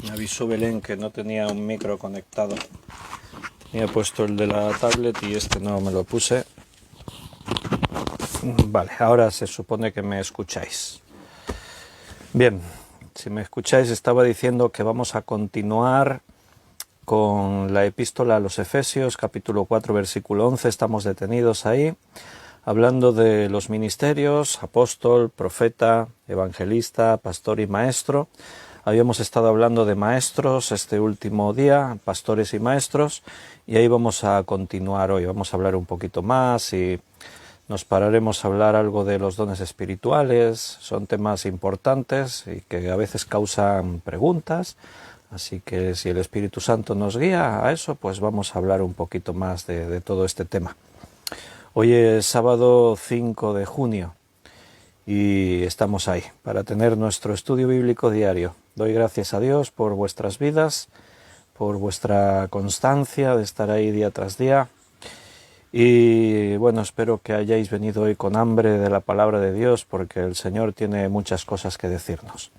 Me avisó Belén que no tenía un micro conectado. Me he puesto el de la tablet y este no me lo puse. Vale, ahora se supone que me escucháis. Bien, si me escucháis, estaba diciendo que vamos a continuar con la epístola a los Efesios, capítulo 4, versículo 11. Estamos detenidos ahí, hablando de los ministerios, apóstol, profeta, evangelista, pastor y maestro. Habíamos estado hablando de maestros este último día, pastores y maestros, y ahí vamos a continuar hoy. Vamos a hablar un poquito más y nos pararemos a hablar algo de los dones espirituales. Son temas importantes y que a veces causan preguntas, así que si el Espíritu Santo nos guía a eso, pues vamos a hablar un poquito más de todo este tema. Hoy es sábado 5 de junio y estamos ahí para tener nuestro estudio bíblico diario. Doy gracias a Dios por vuestras vidas, por vuestra constancia de estar ahí día tras día. Y bueno, espero que hayáis venido hoy con hambre de la palabra de Dios, porque el Señor tiene muchas cosas que decirnos.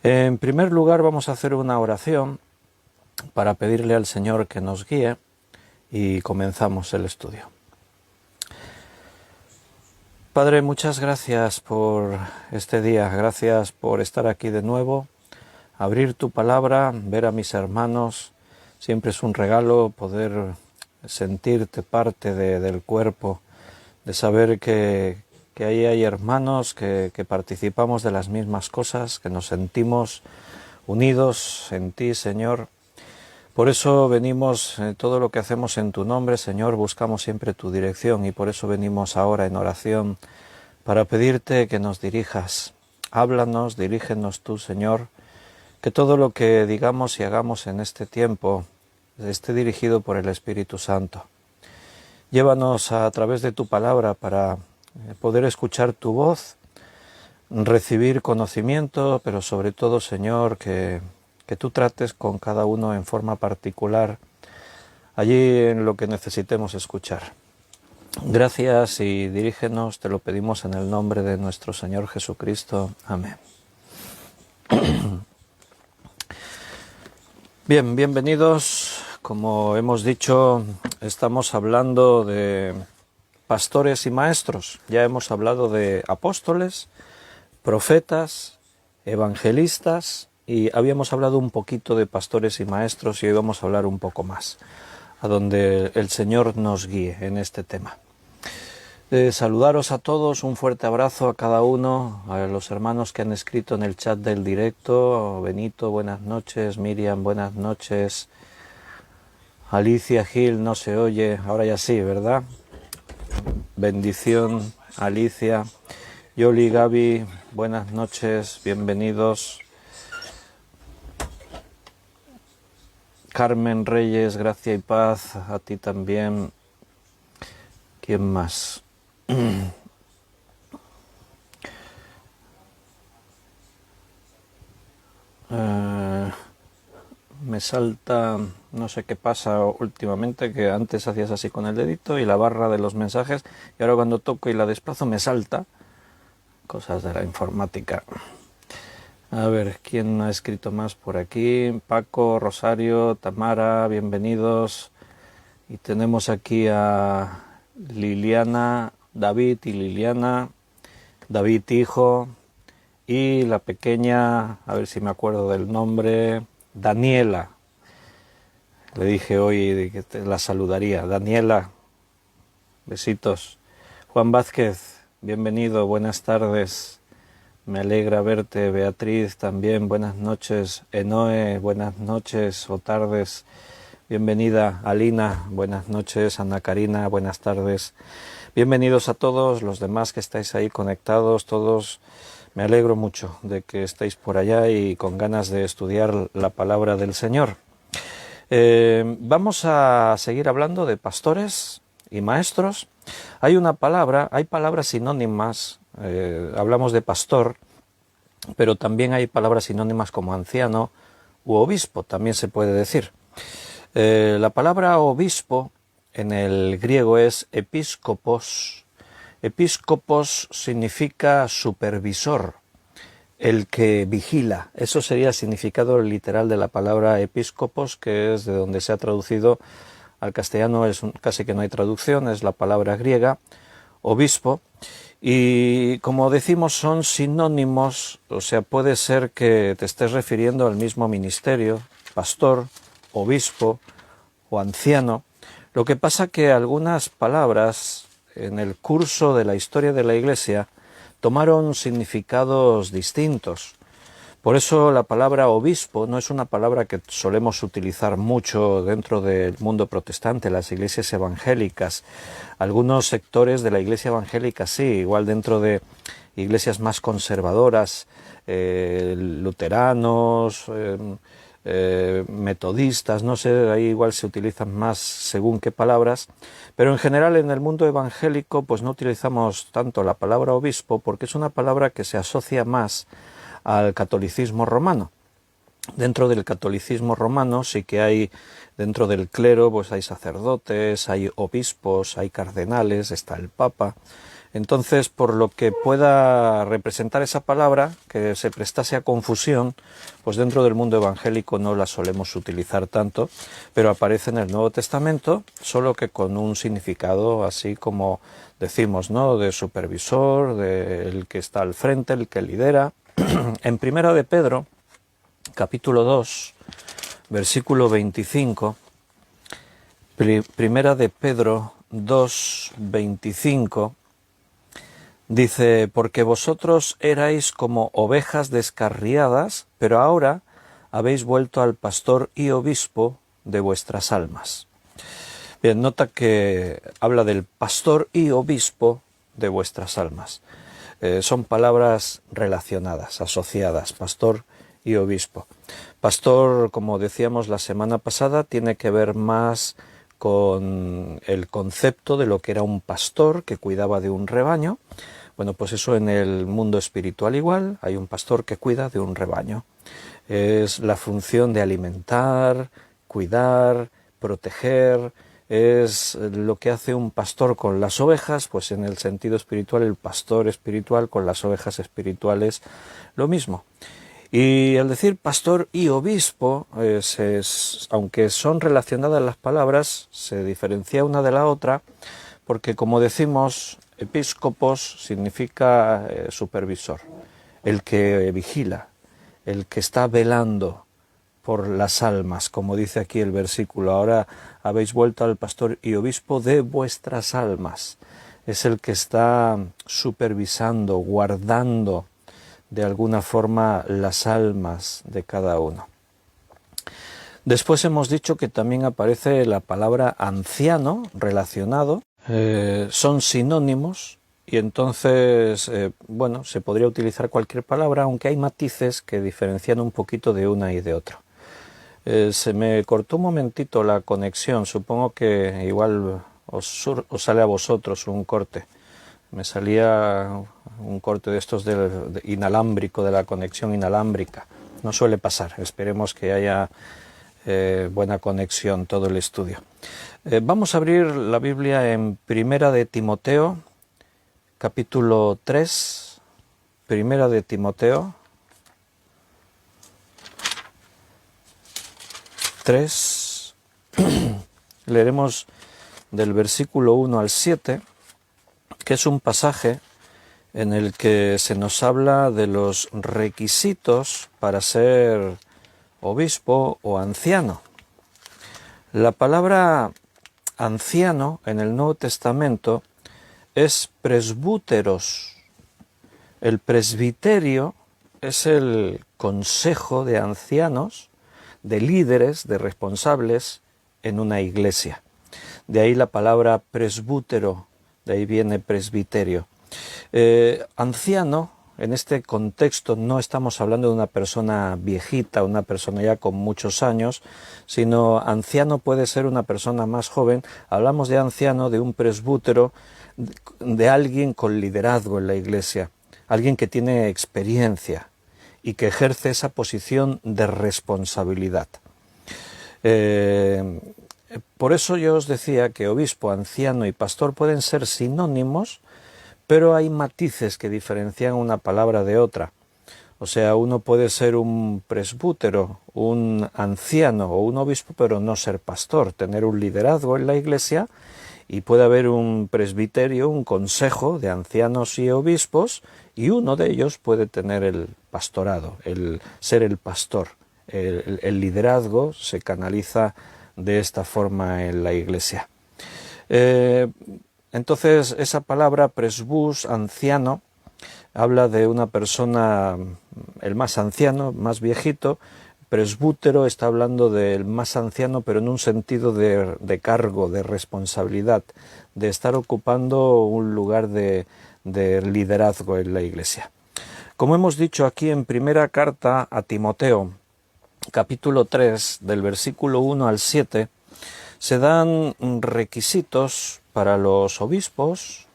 En primer lugar, vamos a hacer una oración para pedirle al Señor que nos guíe y comenzamos el estudio. Padre, muchas gracias por este día, gracias por estar aquí de nuevo, abrir tu palabra, ver a mis hermanos. Siempre es un regalo poder sentirte parte del cuerpo, de saber que ahí hay hermanos que participamos de las mismas cosas, que nos sentimos unidos en ti, Señor. Por eso venimos, todo lo que hacemos en tu nombre, Señor, buscamos siempre tu dirección, y por eso venimos ahora en oración para pedirte que nos dirijas. Háblanos, dirígenos tú, Señor, que todo lo que digamos y hagamos en este tiempo esté dirigido por el Espíritu Santo. Llévanos a través de tu palabra para poder escuchar tu voz, recibir conocimiento, pero sobre todo, Señor, que tú trates con cada uno en forma particular, allí en lo que necesitemos escuchar. Gracias y dirígenos, te lo pedimos en el nombre de nuestro Señor Jesucristo. Amén. Bien, bienvenidos. Como hemos dicho, estamos hablando de pastores y maestros. Ya hemos hablado de apóstoles, profetas, evangelistas, y habíamos hablado un poquito de pastores y maestros, y hoy vamos a hablar un poco más, a donde el Señor nos guíe en este tema. Saludaros a todos, un fuerte abrazo a cada uno, a los hermanos que han escrito en el chat del directo. Benito, buenas noches. Miriam, buenas noches. Alicia Gil, no se oye, ahora ya sí, ¿verdad? Bendición, Alicia. Yoli, Gaby, buenas noches, bienvenidos. Carmen Reyes, gracia y paz, a ti también. ¿Quién más? Me salta, no sé qué pasa últimamente, que antes hacías así con el dedito y la barra de los mensajes, y ahora cuando toco y la desplazo me salta. Cosas de la informática. A ver, ¿quién ha escrito más por aquí? Paco, Rosario, Tamara, bienvenidos. Y tenemos aquí a Liliana, David y Liliana, David hijo, y la pequeña, a ver si me acuerdo del nombre, Daniela. Le dije hoy que la saludaría. Daniela, besitos. Juan Vázquez, bienvenido, buenas tardes. Me alegra verte. Beatriz también, buenas noches. Enoe, buenas noches o tardes. Bienvenida. Alina, buenas noches. Ana Karina, buenas tardes. Bienvenidos a todos los demás que estáis ahí conectados, todos. Me alegro mucho de que estéis por allá y con ganas de estudiar la palabra del Señor. Vamos a seguir hablando de pastores y maestros. Hay palabras sinónimas. Hablamos de pastor, pero también hay palabras sinónimas como anciano u obispo, también se puede decir. La palabra obispo en el griego es episkopos. Episkopos significa supervisor, el que vigila. Eso sería el significado literal de la palabra episcopos, que es de donde se ha traducido al castellano, casi que no hay traducción, es la palabra griega, obispo. Y como decimos, son sinónimos, o sea, puede ser que te estés refiriendo al mismo ministerio, pastor, obispo o anciano. Lo que pasa que algunas palabras en el curso de la historia de la Iglesia tomaron significados distintos. Por eso la palabra obispo no es una palabra que solemos utilizar mucho dentro del mundo protestante, las iglesias evangélicas. Algunos sectores de la iglesia evangélica sí, igual dentro de iglesias más conservadoras, luteranos, metodistas, no sé, ahí igual se utilizan más según qué palabras, pero en general en el mundo evangélico pues no utilizamos tanto la palabra obispo porque es una palabra que se asocia más al catolicismo romano. Dentro del catolicismo romano sí que hay, dentro del clero, pues hay sacerdotes, hay obispos, hay cardenales, está el Papa. Entonces, por lo que pueda representar esa palabra, que se prestase a confusión, pues dentro del mundo evangélico no la solemos utilizar tanto, pero aparece en el Nuevo Testamento, solo que con un significado así como decimos, ¿no?, de supervisor, del que está al frente, el que lidera. En Primera de Pedro, capítulo 2, versículo 25, Primera de Pedro 2, 25, dice, porque vosotros erais como ovejas descarriadas, pero ahora habéis vuelto al pastor y obispo de vuestras almas. Bien, nota que habla del pastor y obispo de vuestras almas. Son palabras relacionadas, asociadas, pastor y obispo. Pastor, como decíamos la semana pasada, tiene que ver más con el concepto de lo que era un pastor que cuidaba de un rebaño. Bueno, pues eso en el mundo espiritual igual, hay un pastor que cuida de un rebaño. Es la función de alimentar, cuidar, proteger. Es lo que hace un pastor con las ovejas, pues en el sentido espiritual el pastor espiritual con las ovejas espirituales lo mismo. Y al decir pastor y obispo, aunque son relacionadas las palabras, se diferencia una de la otra, porque como decimos, episcopos significa supervisor, el que vigila, el que está velando por las almas, como dice aquí el versículo. Ahora habéis vuelto al pastor y obispo de vuestras almas. Es el que está supervisando, guardando de alguna forma las almas de cada uno. Después hemos dicho que también aparece la palabra anciano relacionado. Son sinónimos y entonces, bueno, se podría utilizar cualquier palabra, aunque hay matices que diferencian un poquito de una y de otra. Se me cortó un momentito la conexión, supongo que igual os sale a vosotros un corte. Me salía un corte de estos inalámbrico, de la conexión inalámbrica. No suele pasar, esperemos que haya buena conexión todo el estudio. Vamos a abrir la Biblia en Primera de Timoteo, capítulo 3, Primera de Timoteo 3, leeremos del versículo 1 al 7, que es un pasaje en el que se nos habla de los requisitos para ser obispo o anciano. La palabra anciano en el Nuevo Testamento es presbúteros. El presbiterio es el consejo de ancianos, de líderes, de responsables en una iglesia. De ahí la palabra presbútero, de ahí viene presbiterio. Anciano, en este contexto no estamos hablando de una persona viejita, una persona ya con muchos años, sino anciano puede ser una persona más joven. Hablamos de anciano, de un presbútero, de alguien con liderazgo en la iglesia, alguien que tiene experiencia y que ejerce esa posición de responsabilidad. Por eso yo os decía que obispo, anciano y pastor pueden ser sinónimos, pero hay matices que diferencian una palabra de otra. O sea, uno puede ser un presbútero, un anciano o un obispo, pero no ser pastor, tener un liderazgo en la Iglesia, y puede haber un presbiterio, un consejo de ancianos y obispos, y uno de ellos puede tener el pastorado, el ser el pastor. El liderazgo se canaliza de esta forma en la Iglesia. Entonces, esa palabra presbús, anciano, habla de una persona, el más anciano, más viejito. Presbútero está hablando del más anciano, pero en un sentido de cargo, de responsabilidad, de estar ocupando un lugar de liderazgo en la Iglesia. Como hemos dicho aquí en primera carta a Timoteo, capítulo 3, del versículo 1 al 7, se dan requisitos para los obispos,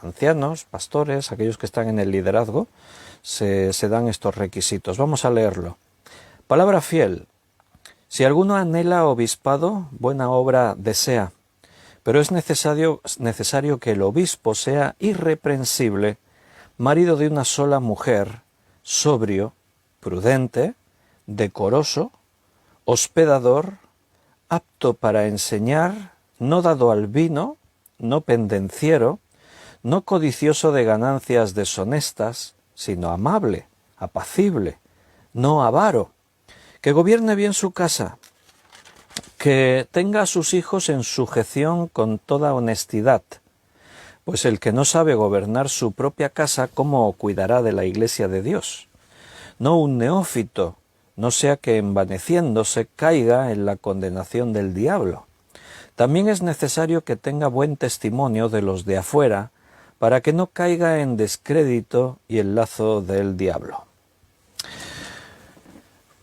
ancianos, pastores, aquellos que están en el liderazgo, se dan estos requisitos. Vamos a leerlo. Palabra fiel. Si alguno anhela obispado, buena obra desea, pero es necesario que el obispo sea irreprensible, marido de una sola mujer, sobrio, prudente, decoroso, hospedador, apto para enseñar, no dado al vino, no pendenciero, no codicioso de ganancias deshonestas, sino amable, apacible, no avaro, que gobierne bien su casa, que tenga a sus hijos en sujeción con toda honestidad, pues el que no sabe gobernar su propia casa, ¿cómo cuidará de la Iglesia de Dios? No un neófito, no sea que envaneciéndose caiga en la condenación del diablo. También es necesario que tenga buen testimonio de los de afuera, para que no caiga en descrédito y el lazo del diablo.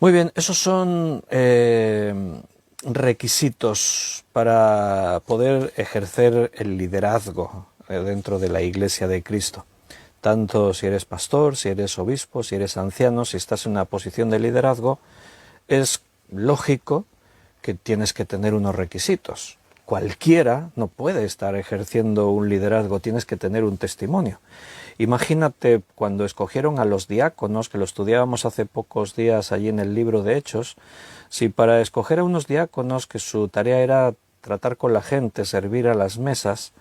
Muy bien, esos son requisitos para poder ejercer el liderazgo dentro de la Iglesia de Cristo. Tanto si eres pastor, si eres obispo, si eres anciano, si estás en una posición de liderazgo, es lógico que tienes que tener unos requisitos. Cualquiera no puede estar ejerciendo un liderazgo, tienes que tener un testimonio. Imagínate cuando escogieron a los diáconos, que lo estudiábamos hace pocos días allí en el libro de Hechos, si para escoger a unos diáconos que su tarea era tratar con la gente, servir a las mesas,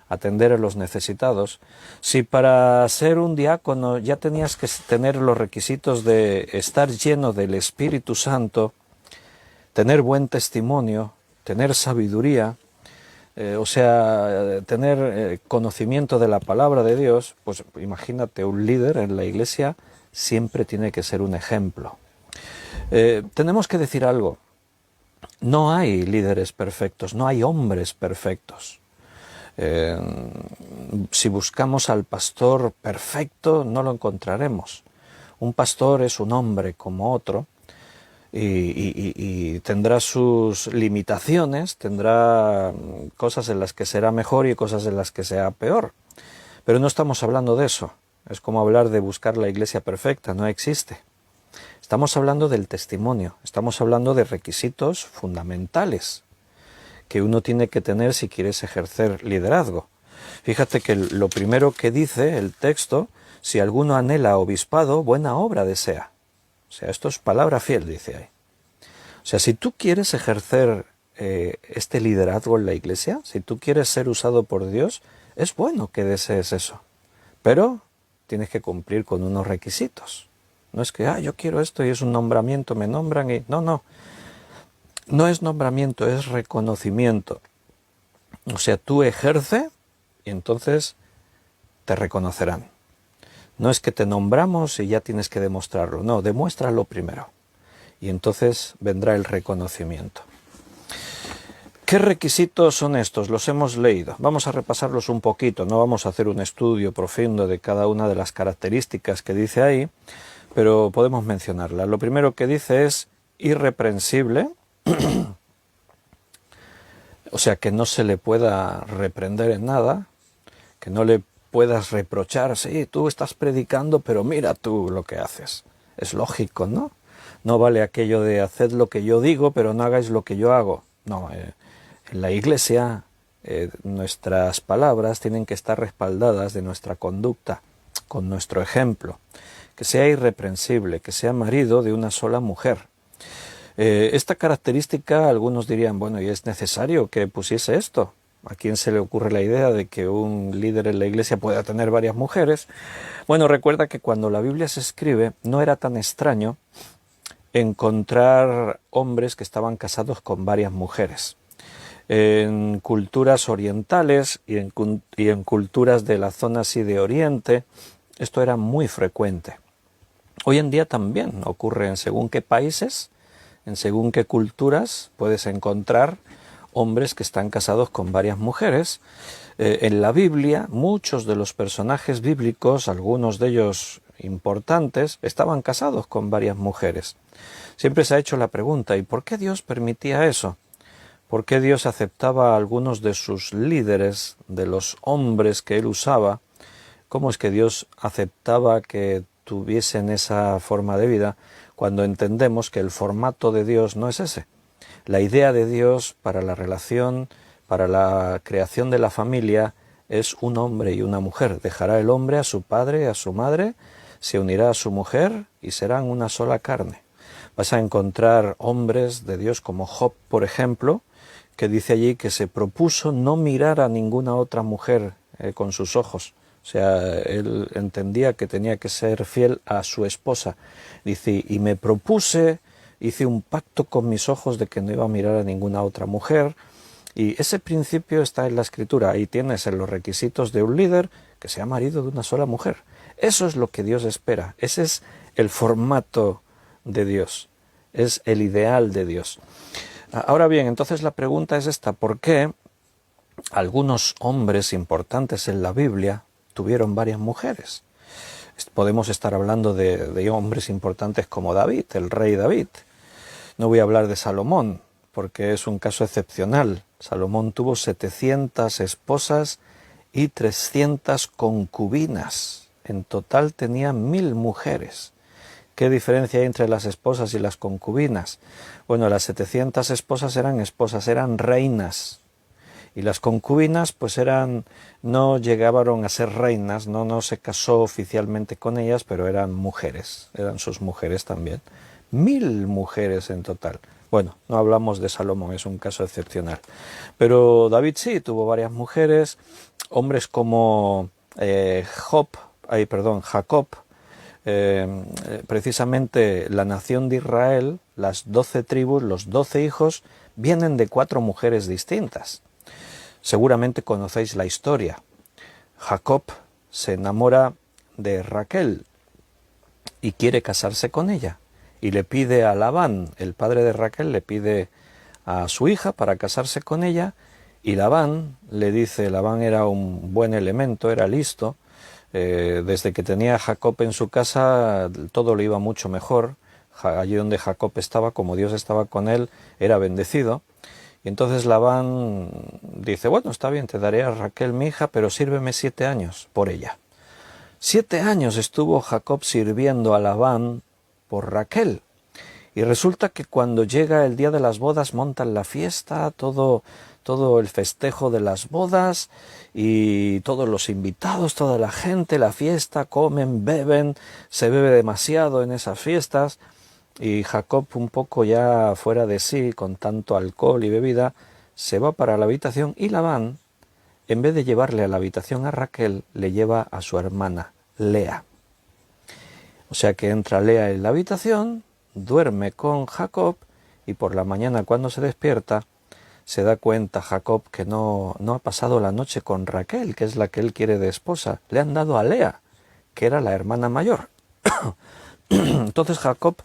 atender a los necesitados, si para ser un diácono ya tenías que tener los requisitos de estar lleno del Espíritu Santo, tener buen testimonio, tener sabiduría, tener conocimiento de la palabra de Dios, pues imagínate, un líder en la Iglesia siempre tiene que ser un ejemplo. Tenemos que decir algo, no hay líderes perfectos, no hay hombres perfectos. Si buscamos al pastor perfecto, no lo encontraremos. Un pastor es un hombre como otro y tendrá sus limitaciones, tendrá cosas en las que será mejor y cosas en las que será peor. Pero no estamos hablando de eso. Es como hablar de buscar la iglesia perfecta, no existe. Estamos hablando del testimonio, estamos hablando de requisitos fundamentales que uno tiene que tener si quieres ejercer liderazgo. Fíjate que lo primero que dice el texto, si alguno anhela obispado, buena obra desea. O sea, esto es palabra fiel, dice ahí. O sea, si tú quieres ejercer este liderazgo en la iglesia, si tú quieres ser usado por Dios, es bueno que desees eso. Pero tienes que cumplir con unos requisitos. No es que, yo quiero esto y es un nombramiento, me nombran y... No. No es nombramiento, es reconocimiento. O sea, tú ejerce y entonces te reconocerán. No es que te nombramos y ya tienes que demostrarlo. No, demuéstralo primero. Y entonces vendrá el reconocimiento. ¿Qué requisitos son estos? Los hemos leído. Vamos a repasarlos un poquito. No vamos a hacer un estudio profundo de cada una de las características que dice ahí, pero podemos mencionarlas. Lo primero que dice es irreprensible. O sea, que no se le pueda reprender en nada, que no le puedas reprochar, sí, tú estás predicando, pero mira tú lo que haces. Es lógico, ¿no? No vale aquello de haced lo que yo digo, pero no hagáis lo que yo hago. No, en la iglesia nuestras palabras tienen que estar respaldadas de nuestra conducta. con nuestro ejemplo, que sea irreprensible, que sea marido de una sola mujer. Esta característica, algunos dirían, bueno, ¿y es necesario que pusiese esto? ¿A quién se le ocurre la idea de que un líder en la iglesia pueda tener varias mujeres? Bueno, recuerda que cuando la Biblia se escribe no era tan extraño encontrar hombres que estaban casados con varias mujeres. En culturas orientales y en culturas de la zona así de Oriente, esto era muy frecuente. Hoy en día también ocurre en según qué países, en según qué culturas puedes encontrar hombres que están casados con varias mujeres. En la Biblia, muchos de los personajes bíblicos, algunos de ellos importantes, estaban casados con varias mujeres. Siempre se ha hecho la pregunta, ¿y por qué Dios permitía eso? ¿Por qué Dios aceptaba a algunos de sus líderes, de los hombres que él usaba? ¿Cómo es que Dios aceptaba que tuviesen esa forma de vida cuando entendemos que el formato de Dios no es ese? La idea de Dios para la relación, para la creación de la familia, es un hombre y una mujer. Dejará el hombre a su padre, a su madre, se unirá a su mujer y serán una sola carne. Vas a encontrar hombres de Dios como Job, por ejemplo, que dice allí que se propuso no mirar a ninguna otra mujer con sus ojos. O sea, él entendía que tenía que ser fiel a su esposa. Dice, y me propuse, hice un pacto con mis ojos de que no iba a mirar a ninguna otra mujer. Y ese principio está en la Escritura. Ahí tienes en los requisitos de un líder que sea marido de una sola mujer. Eso es lo que Dios espera. Ese es el formato de Dios. Es el ideal de Dios. Ahora bien, entonces la pregunta es esta. ¿Por qué algunos hombres importantes en la Biblia tuvieron varias mujeres? Podemos estar hablando de hombres importantes como David, el rey David. No voy a hablar de Salomón, porque es un caso excepcional. Salomón tuvo 700 esposas y 300 concubinas. En total tenía 1000 mujeres. ¿Qué diferencia hay entre las esposas y las concubinas? Bueno, las 700 esposas, eran reinas. Y las concubinas, pues no llegaron a ser reinas, no se casó oficialmente con ellas, pero eran mujeres, eran sus mujeres también. 1000 mujeres en total. Bueno, no hablamos de Salomón, es un caso excepcional. Pero David sí, tuvo varias mujeres, hombres como Jacob, precisamente la nación de Israel, las 12 tribus, los 12 hijos, vienen de 4 mujeres distintas. Seguramente conocéis la historia. Jacob se enamora de Raquel y quiere casarse con ella. Y le pide a Labán, el padre de Raquel, le pide a su hija para casarse con ella. Y Labán le dice, Labán era un buen elemento, era listo. Desde que tenía a Jacob en su casa, todo le iba mucho mejor. Allí donde Jacob estaba, como Dios estaba con él, era bendecido. Y entonces Labán dice, bueno, está bien, te daré a Raquel mi hija, pero sírveme 7 años por ella. 7 años estuvo Jacob sirviendo a Labán por Raquel. Y resulta que cuando llega el día de las bodas montan la fiesta, todo el festejo de las bodas y todos los invitados, toda la gente, la fiesta, comen, beben, se bebe demasiado en esas fiestas. Y Jacob, un poco ya fuera de sí, con tanto alcohol y bebida, se va para la habitación y Labán, en vez de llevarle a la habitación a Raquel, le lleva a su hermana, Lea. O sea que entra Lea en la habitación, duerme con Jacob y por la mañana cuando se despierta, se da cuenta Jacob que no ha pasado la noche con Raquel, que es la que él quiere de esposa. Le han dado a Lea, que era la hermana mayor. Entonces Jacob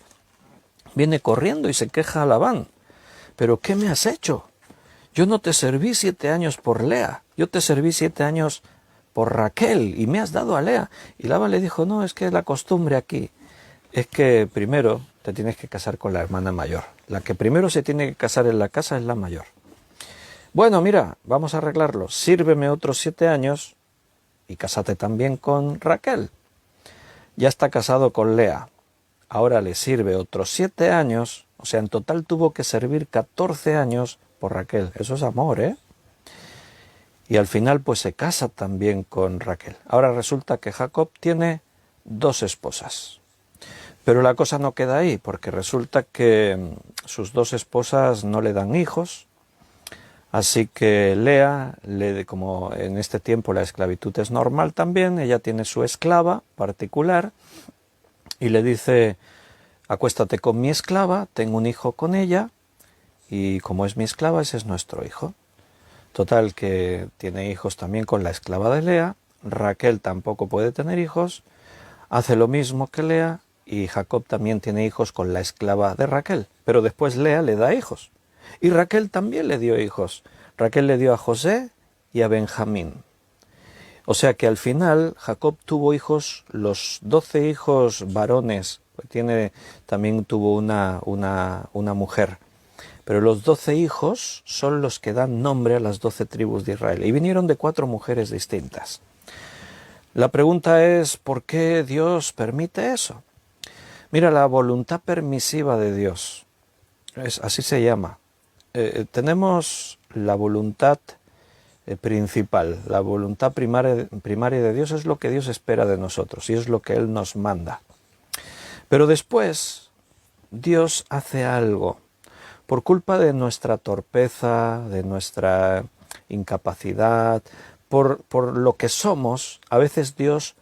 viene corriendo y se queja a Labán. ¿Pero qué me has hecho? Yo no te serví 7 años por Lea, yo te serví 7 años por Raquel y me has dado a Lea. Y Labán le dijo, no, es que la costumbre aquí es que primero te tienes que casar con la hermana mayor. La que primero se tiene que casar en la casa es la mayor. Bueno, mira, vamos a arreglarlo. Sírveme otros 7 años y cásate también con Raquel. Ya está casado con Lea. Ahora le sirve otros 7 años, o sea, en total tuvo que servir 14 años por Raquel. Eso es amor, ¿eh? Y al final pues se casa también con Raquel. Ahora resulta que Jacob tiene 2 esposas. Pero la cosa no queda ahí, porque resulta que sus 2 esposas no le dan hijos. Así que Lea, como en este tiempo la esclavitud es normal también, ella tiene su esclava particular y le dice: acuéstate con mi esclava, tengo un hijo con ella y como es mi esclava, ese es nuestro hijo. Total, que tiene hijos también con la esclava de Lea. Raquel tampoco puede tener hijos, hace lo mismo que Lea, y Jacob también tiene hijos con la esclava de Raquel, pero después Lea le da hijos. Y Raquel también le dio hijos. Raquel le dio a José y a Benjamín. O sea que al final Jacob tuvo hijos, los 12 hijos varones, también tuvo una mujer. Pero los 12 hijos son los que dan nombre a las 12 tribus de Israel. Y vinieron de 4 mujeres distintas. La pregunta es, ¿por qué Dios permite eso? Mira, la voluntad permisiva de Dios, así se llama. Tenemos la voluntad principal, la voluntad primaria de Dios es lo que Dios espera de nosotros y es lo que Él nos manda. Pero después Dios hace algo. Por culpa de nuestra torpeza, de nuestra incapacidad, por lo que somos, a veces Dios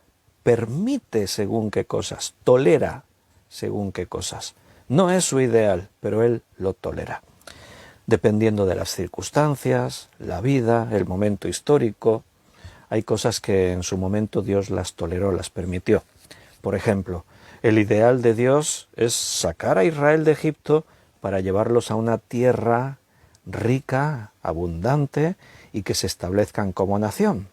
permite según qué cosas, tolera según qué cosas. No es su ideal, pero Él lo tolera. Dependiendo de las circunstancias, la vida, el momento histórico, hay cosas que en su momento Dios las toleró, las permitió. Por ejemplo, el ideal de Dios es sacar a Israel de Egipto para llevarlos a una tierra rica, abundante y que se establezcan como nación.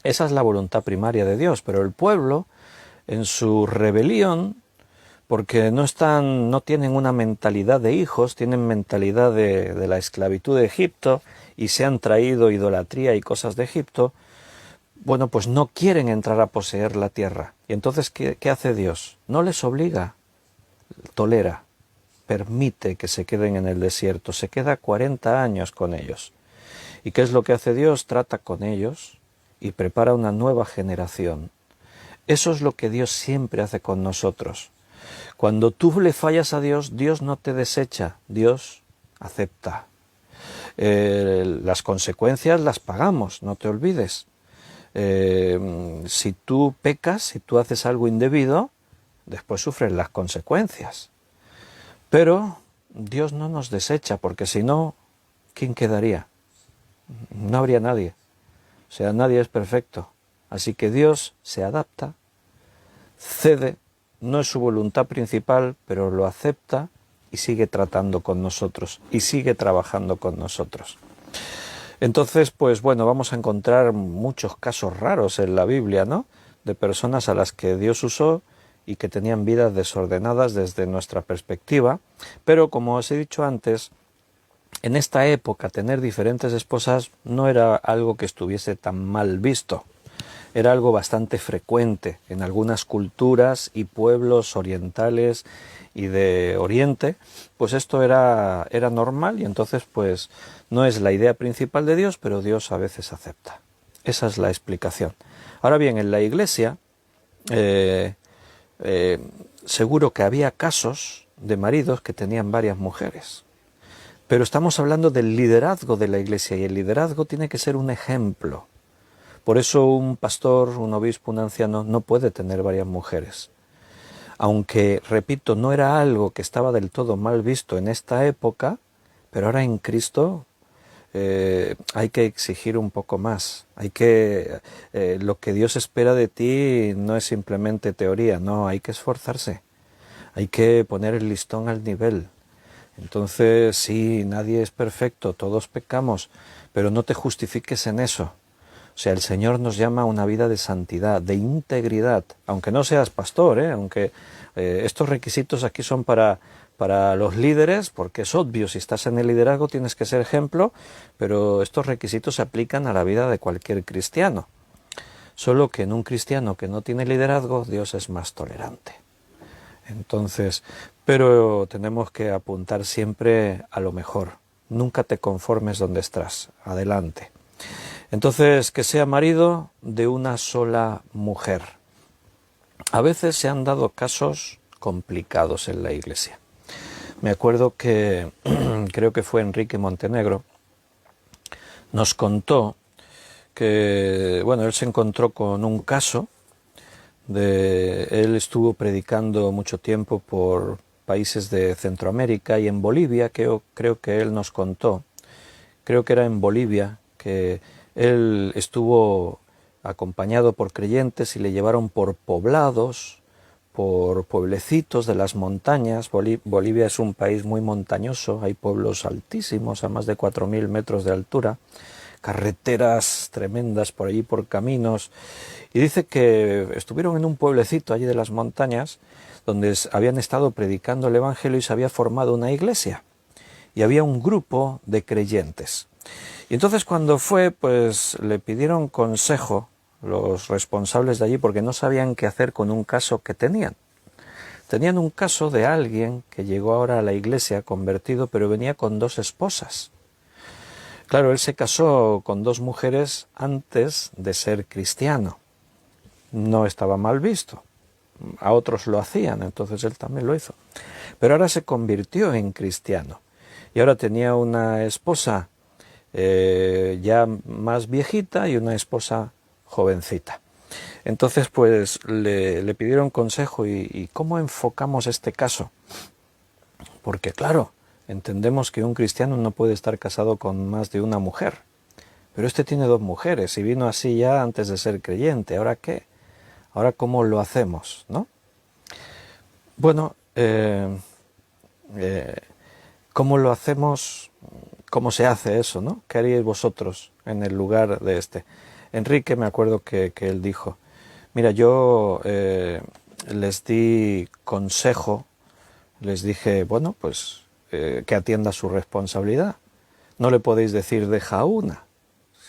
Esa es la voluntad primaria de Dios, pero el pueblo, en su rebelión, porque no tienen una mentalidad de hijos, tienen mentalidad de la esclavitud de Egipto y se han traído idolatría y cosas de Egipto, bueno, pues no quieren entrar a poseer la tierra. Y entonces, ¿qué hace Dios? No les obliga, tolera, permite que se queden en el desierto, se queda 40 años con ellos. ¿Y qué es lo que hace Dios? Trata con ellos y prepara una nueva generación. Eso es lo que Dios siempre hace con nosotros. Cuando tú le fallas a Dios, Dios no te desecha, Dios acepta. Las consecuencias las pagamos, no te olvides. Si tú pecas, si tú haces algo indebido, después sufres las consecuencias. Pero Dios no nos desecha, porque si no, ¿quién quedaría? No habría nadie. O sea, nadie es perfecto. Así que Dios se adapta, cede, no es su voluntad principal, pero lo acepta y sigue tratando con nosotros y sigue trabajando con nosotros. Entonces, pues bueno, vamos a encontrar muchos casos raros en la Biblia, ¿no? De personas a las que Dios usó y que tenían vidas desordenadas desde nuestra perspectiva, pero como os he dicho antes, en esta época tener diferentes esposas no era algo que estuviese tan mal visto. Era algo bastante frecuente en algunas culturas y pueblos orientales y de Oriente, pues esto era normal y entonces pues no es la idea principal de Dios, pero Dios a veces acepta. Esa es la explicación. Ahora bien, en la Iglesia seguro que había casos de maridos que tenían varias mujeres. Pero estamos hablando del liderazgo de la Iglesia y el liderazgo tiene que ser un ejemplo. Por eso un pastor, un obispo, un anciano no puede tener varias mujeres. Aunque, repito, no era algo que estaba del todo mal visto en esta época, pero ahora en Cristo hay que exigir un poco más. Lo que Dios espera de ti no es simplemente teoría, no, hay que esforzarse. Hay que poner el listón al nivel. Entonces, sí, nadie es perfecto, todos pecamos, pero no te justifiques en eso. O sea, el Señor nos llama a una vida de santidad, de integridad, aunque no seas pastor, aunque estos requisitos aquí son para los líderes, porque es obvio, si estás en el liderazgo tienes que ser ejemplo, pero estos requisitos se aplican a la vida de cualquier cristiano. Solo que en un cristiano que no tiene liderazgo, Dios es más tolerante. Entonces, pero tenemos que apuntar siempre a lo mejor. Nunca te conformes donde estás. Adelante. Entonces, que sea marido de una sola mujer. A veces se han dado casos complicados en la Iglesia. Me acuerdo que, creo que fue Enrique Montenegro, nos contó que, bueno, él se encontró con un caso él estuvo predicando mucho tiempo por países de Centroamérica y en Bolivia, creo que él nos contó, creo que era en Bolivia, que él estuvo acompañado por creyentes y le llevaron por poblados, por pueblecitos de las montañas. Bolivia es un país muy montañoso, hay pueblos altísimos a más de 4000 metros de altura, carreteras tremendas por allí, por caminos, y dice que estuvieron en un pueblecito allí de las montañas donde habían estado predicando el Evangelio y se había formado una iglesia y había un grupo de creyentes. Y entonces cuando fue, pues le pidieron consejo los responsables de allí porque no sabían qué hacer con un caso que tenían. Tenían un caso de alguien que llegó ahora a la iglesia convertido, pero venía con 2 esposas. Claro, él se casó con 2 mujeres antes de ser cristiano. No estaba mal visto. A otros lo hacían, entonces él también lo hizo. Pero ahora se convirtió en cristiano. Y ahora tenía una esposa ya más viejita y una esposa jovencita. Entonces, pues le pidieron consejo y ¿cómo enfocamos este caso? Porque claro, entendemos que un cristiano no puede estar casado con más de una mujer. Pero este tiene 2 mujeres y vino así ya antes de ser creyente. ¿Ahora qué? ¿Ahora cómo lo hacemos? ¿No? Bueno, ¿cómo lo hacemos? ¿Cómo se hace eso? ¿No? ¿Qué haríais vosotros en el lugar de este? Enrique, me acuerdo que él dijo, mira, yo les di consejo, les dije, bueno, pues que atienda su responsabilidad. No le podéis decir deja una.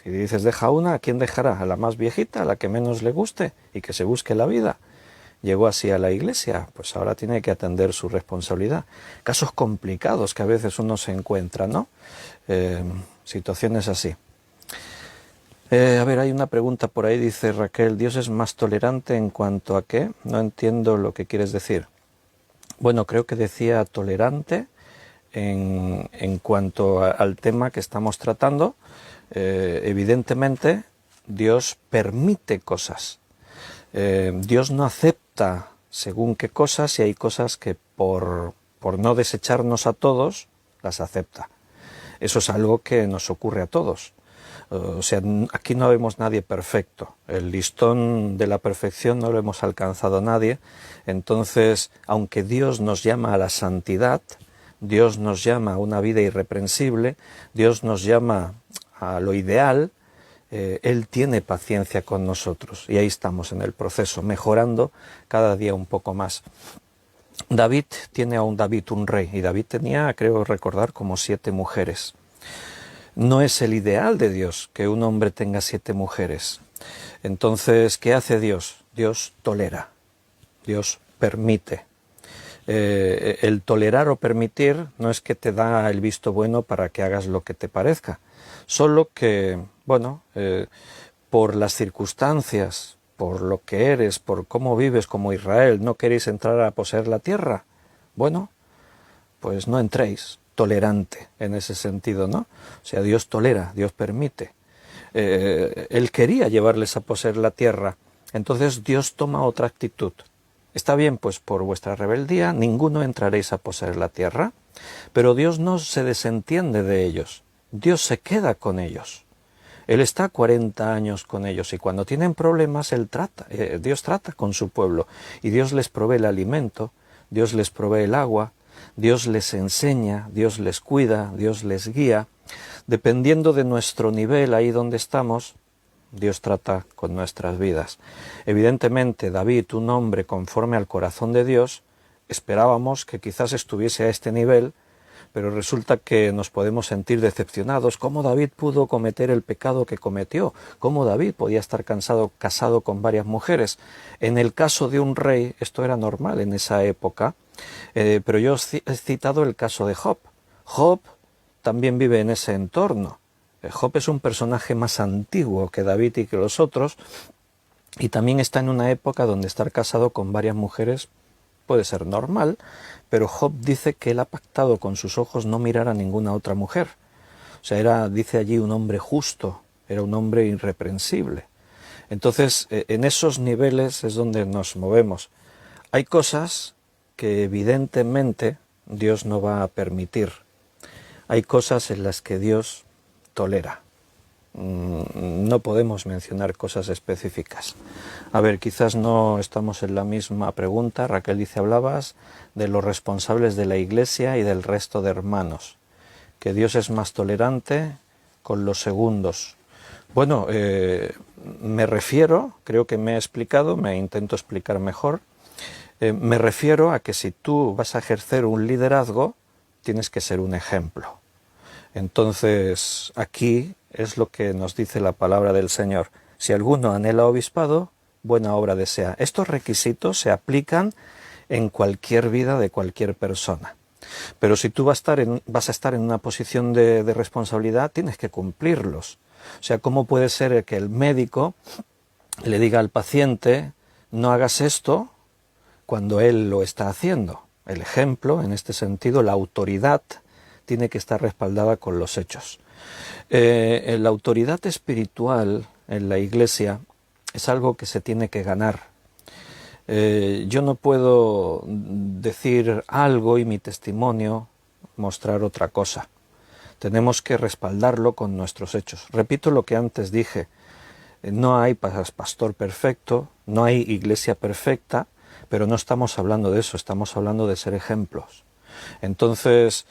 Si dices deja una, ¿a quién dejará? ¿A la más viejita, a la que menos le guste y que se busque la vida? Llegó así a la iglesia, pues ahora tiene que atender su responsabilidad. Casos complicados que a veces uno se encuentra, ¿no? Situaciones así. A ver, hay una pregunta por ahí, dice Raquel, ¿Dios es más tolerante en cuanto a qué? No entiendo lo que quieres decir. Bueno, creo que decía tolerante en cuanto al tema que estamos tratando. Evidentemente, Dios permite cosas. Dios no acepta según qué cosas y hay cosas que por no desecharnos a todos, las acepta. Eso es algo que nos ocurre a todos. O sea, aquí no vemos nadie perfecto. El listón de la perfección no lo hemos alcanzado nadie. Entonces, aunque Dios nos llama a la santidad, Dios nos llama a una vida irreprensible, Dios nos llama a lo ideal, Él tiene paciencia con nosotros. Y ahí estamos en el proceso, mejorando cada día un poco más. David tiene a un rey, y David tenía, creo recordar, como 7 mujeres. No es el ideal de Dios que un hombre tenga 7 mujeres. Entonces, ¿qué hace Dios? Dios tolera, Dios permite. El tolerar o permitir no es que te da el visto bueno para que hagas lo que te parezca, solo que, bueno, por las circunstancias, por lo que eres, por cómo vives como Israel, no queréis entrar a poseer la tierra. Bueno, pues no entréis, tolerante en ese sentido, ¿no? O sea, Dios tolera, Dios permite. Él quería llevarles a poseer la tierra, entonces Dios toma otra actitud. Está bien, pues por vuestra rebeldía ninguno entraréis a poseer la tierra, pero Dios no se desentiende de ellos, Dios se queda con ellos. Él está 40 años con ellos y cuando tienen problemas Dios trata con su pueblo y Dios les provee el alimento, Dios les provee el agua, Dios les enseña, Dios les cuida, Dios les guía. Dependiendo de nuestro nivel ahí donde estamos, Dios trata con nuestras vidas. Evidentemente, David, un hombre conforme al corazón de Dios, esperábamos que quizás estuviese a este nivel, pero resulta que nos podemos sentir decepcionados. ¿Cómo David pudo cometer el pecado que cometió? ¿Cómo David podía estar casado con varias mujeres? En el caso de un rey, esto era normal en esa época, pero yo he citado el caso de Job. Job también vive en ese entorno. Job es un personaje más antiguo que David y que los otros, y también está en una época donde estar casado con varias mujeres puede ser normal, pero Job dice que él ha pactado con sus ojos no mirar a ninguna otra mujer. O sea, dice allí, un hombre justo, era un hombre irreprensible. Entonces, en esos niveles es donde nos movemos. Hay cosas que evidentemente Dios no va a permitir. Hay cosas en las que Dios tolera. No podemos mencionar cosas específicas. A ver, quizás no estamos en la misma pregunta. Raquel dice, hablabas de los responsables de la Iglesia y del resto de hermanos, que Dios es más tolerante con los segundos. Bueno, me refiero, creo que me he explicado, me intento explicar mejor, me refiero a que si tú vas a ejercer un liderazgo, tienes que ser un ejemplo. Entonces, aquí es lo que nos dice la palabra del Señor. Si alguno anhela obispado, buena obra desea. Estos requisitos se aplican en cualquier vida de cualquier persona. Pero si tú vas a estar en una posición de responsabilidad, tienes que cumplirlos. O sea, ¿cómo puede ser que el médico le diga al paciente, no hagas esto, cuando él lo está haciendo? El ejemplo, en este sentido, la autoridad, tiene que estar respaldada con los hechos. La autoridad espiritual en la Iglesia es algo que se tiene que ganar. Yo no puedo decir algo y mi testimonio mostrar otra cosa. Tenemos que respaldarlo con nuestros hechos. Repito lo que antes dije, no hay pastor perfecto, no hay iglesia perfecta, pero no estamos hablando de eso, estamos hablando de ser ejemplos. Entonces,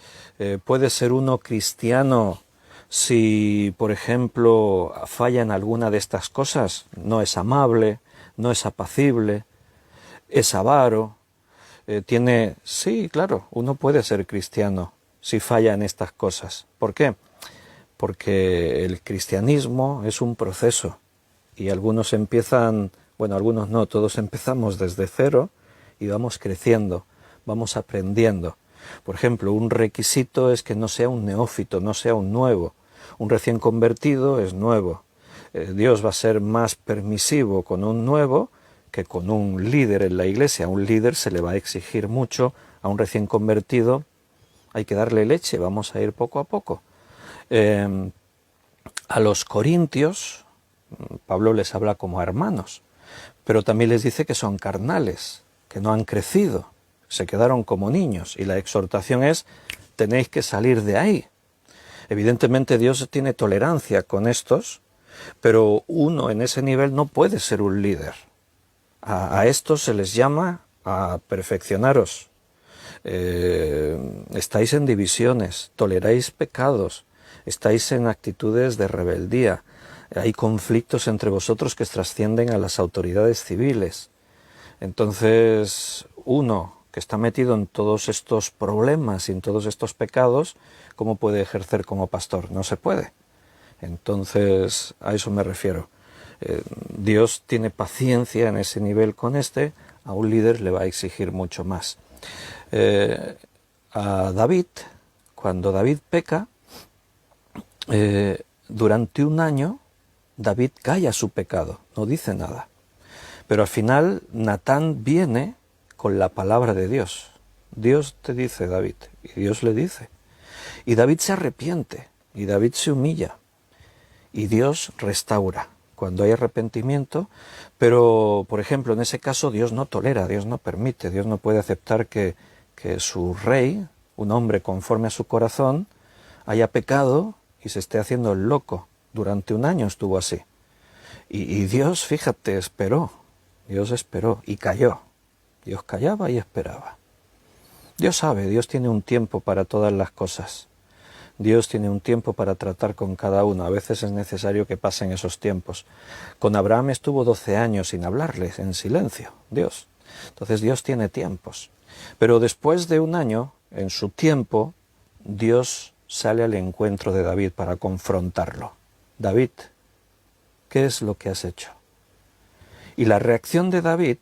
puede ser uno cristiano si, por ejemplo, falla en alguna de estas cosas, no es amable, no es apacible, es avaro, sí, claro, uno puede ser cristiano si falla en estas cosas. ¿Por qué? Porque el cristianismo es un proceso y algunos empiezan, bueno, algunos no, todos empezamos desde cero y vamos creciendo, vamos aprendiendo. Por ejemplo, un requisito es que no sea un neófito, no sea un nuevo. Un recién convertido es nuevo. Dios va a ser más permisivo con un nuevo que con un líder en la iglesia. A un líder se le va a exigir mucho, a un recién convertido hay que darle leche, vamos a ir poco a poco. A los corintios, Pablo les habla como a hermanos, pero también les dice que son carnales, que no han crecido, se quedaron como niños, y la exhortación es, tenéis que salir de ahí. Evidentemente Dios tiene tolerancia con estos, pero uno en ese nivel no puede ser un líder. A estos se les llama a perfeccionaros. Estáis en divisiones, toleráis pecados, estáis en actitudes de rebeldía, hay conflictos entre vosotros que trascienden a las autoridades civiles. Entonces, uno que está metido en todos estos problemas y en todos estos pecados, ¿cómo puede ejercer como pastor? No se puede. Entonces, a eso me refiero. Dios tiene paciencia en ese nivel con a un líder le va a exigir mucho más. A David, cuando David peca, durante un año David calla su pecado, no dice nada. Pero al final Natán viene con la palabra de Dios. Dios te dice, David, y Dios le dice. Y David se arrepiente, y David se humilla, y Dios restaura cuando hay arrepentimiento, pero, por ejemplo, en ese caso Dios no tolera, Dios no permite, Dios no puede aceptar que su rey, un hombre conforme a su corazón, haya pecado y se esté haciendo el loco. Durante un año estuvo así. Y Dios, fíjate, esperó. Dios esperó y calló. Dios callaba y esperaba. Dios sabe, Dios tiene un tiempo para todas las cosas. Dios tiene un tiempo para tratar con cada uno. A veces es necesario que pasen esos tiempos. Con Abraham estuvo 12 años sin hablarles, en silencio, Dios. Entonces Dios tiene tiempos. Pero después de un año, en su tiempo, Dios sale al encuentro de David para confrontarlo. David, ¿qué es lo que has hecho? Y la reacción de David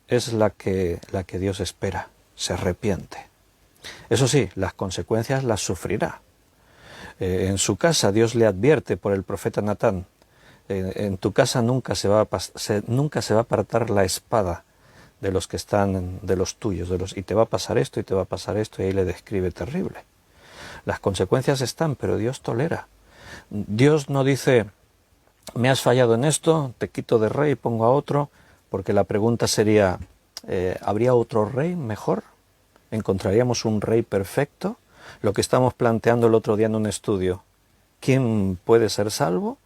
es la que Dios espera, se arrepiente. Eso sí, las consecuencias las sufrirá. En su casa Dios le advierte por el profeta Natán, en tu casa nunca se va a apartar la espada de los que están, de los tuyos, y te va a pasar esto y te va a pasar esto, y ahí le describe terrible. Las consecuencias están, pero Dios tolera. Dios no dice, me has fallado en esto, te quito de rey y pongo a otro, porque la pregunta sería, ¿habría otro rey mejor? ¿Encontraríamos un rey perfecto? Lo que estamos planteando el otro día en un estudio, ¿quién puede ser salvo?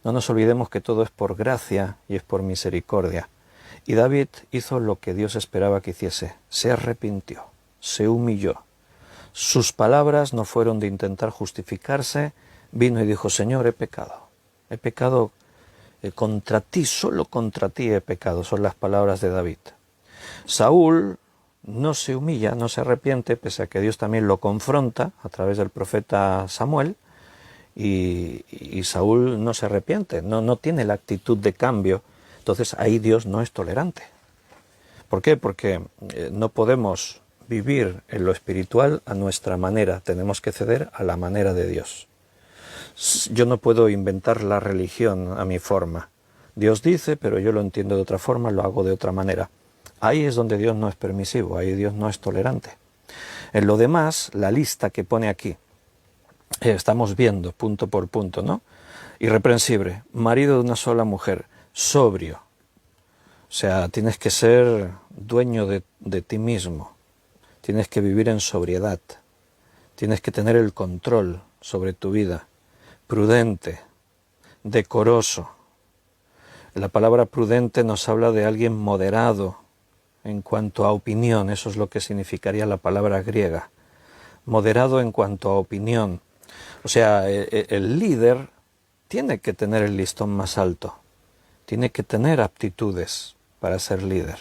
No nos olvidemos que todo es por gracia y es por misericordia. Y David hizo lo que Dios esperaba que hiciese, se arrepintió, se humilló. Sus palabras no fueron de intentar justificarse, vino y dijo, Señor, he pecado contra ti, solo contra ti he pecado, son las palabras de David. Saúl no se humilla, no se arrepiente, pese a que Dios también lo confronta a través del profeta Samuel, y Saúl no se arrepiente, no tiene la actitud de cambio. Entonces ahí Dios no es tolerante. ¿Por qué? Porque no podemos vivir en lo espiritual a nuestra manera, tenemos que ceder a la manera de Dios. Yo no puedo inventar la religión a mi forma. Dios dice, pero yo lo entiendo de otra forma, lo hago de otra manera. Ahí es donde Dios no es permisivo, ahí Dios no es tolerante. En lo demás, la lista que pone aquí, estamos viendo punto por punto, ¿no? Irreprensible, marido de una sola mujer, sobrio. O sea, tienes que ser dueño de ti mismo, tienes que vivir en sobriedad, tienes que tener el control sobre tu vida, prudente, decoroso. La palabra prudente nos habla de alguien moderado en cuanto a opinión, eso es lo que significaría la palabra griega. Moderado en cuanto a opinión. O sea, el líder tiene que tener el listón más alto, tiene que tener aptitudes para ser líder.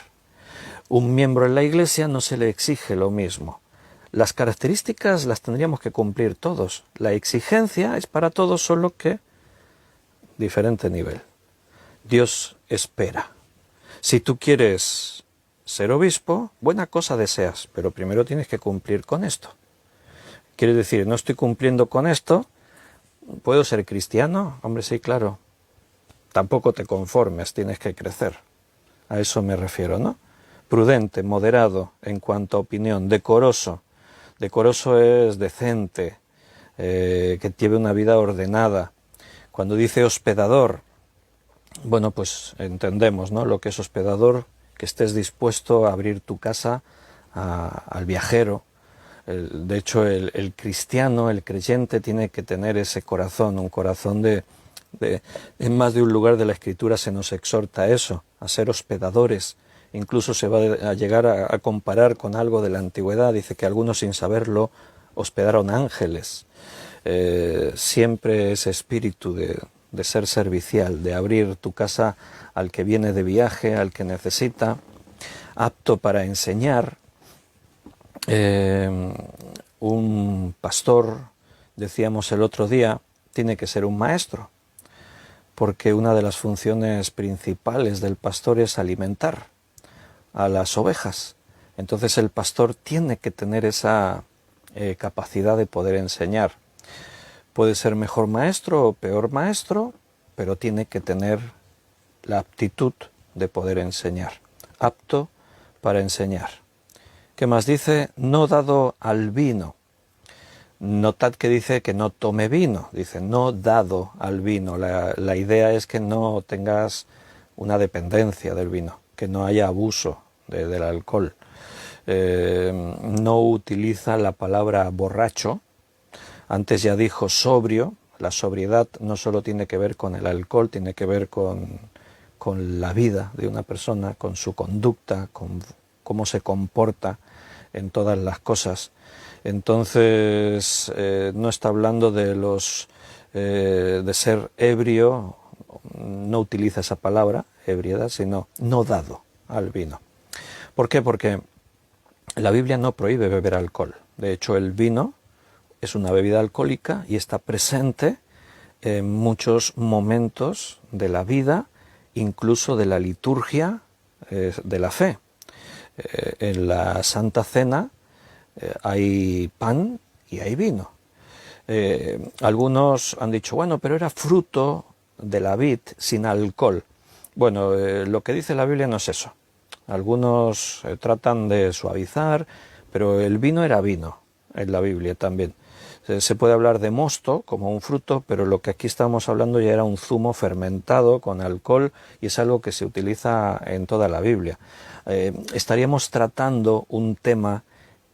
Un miembro en la iglesia no se le exige lo mismo. Las características las tendríamos que cumplir todos. La exigencia es para todos, solo que diferente nivel. Dios espera. Si tú quieres ser obispo, buena cosa deseas, pero primero tienes que cumplir con esto. Quiere decir, no estoy cumpliendo con esto, ¿puedo ser cristiano? Hombre, sí, claro. Tampoco te conformes, tienes que crecer. A eso me refiero, ¿no? Prudente, moderado en cuanto a opinión, decoroso. Decoroso es decente, que lleve una vida ordenada. Cuando dice hospedador, bueno, pues entendemos, ¿no?, lo que es hospedador, que estés dispuesto a abrir tu casa al viajero. De hecho, el cristiano, el creyente, tiene que tener ese corazón, un corazón en más de un lugar de la Escritura se nos exhorta a eso, a ser hospedadores. Incluso se va a llegar a comparar con algo de la antigüedad. Dice que algunos, sin saberlo, hospedaron ángeles. Siempre ese espíritu de ser servicial, de abrir tu casa al que viene de viaje, al que necesita, apto para enseñar. Un pastor, decíamos el otro día, tiene que ser un maestro, porque una de las funciones principales del pastor es alimentar a las ovejas. Entonces el pastor tiene que tener esa capacidad de poder enseñar. Puede ser mejor maestro o peor maestro, pero tiene que tener la aptitud de poder enseñar, apto para enseñar. ¿Qué más dice? No dado al vino. Notad que dice que no tome vino, dice no dado al vino. La idea es que no tengas una dependencia del vino, que no haya abuso del alcohol. No utiliza la palabra borracho. Antes ya dijo sobrio. La sobriedad no solo tiene que ver con el alcohol, tiene que ver con la vida de una persona, con su conducta, con cómo se comporta en todas las cosas. Entonces no está hablando de ser ebrio, no utiliza esa palabra, ebriedad, sino no dado al vino. ¿Por qué? Porque la Biblia no prohíbe beber alcohol. De hecho, el vino es una bebida alcohólica y está presente en muchos momentos de la vida, incluso de la liturgia de la fe. En la Santa Cena hay pan y hay vino. Algunos han dicho, bueno, pero era fruto de la vid sin alcohol. Bueno, lo que dice la Biblia no es eso. Algunos tratan de suavizar, pero el vino era vino en la Biblia también. Se puede hablar de mosto como un fruto, pero lo que aquí estamos hablando ya era un zumo fermentado con alcohol y es algo que se utiliza en toda la Biblia. Estaríamos tratando un tema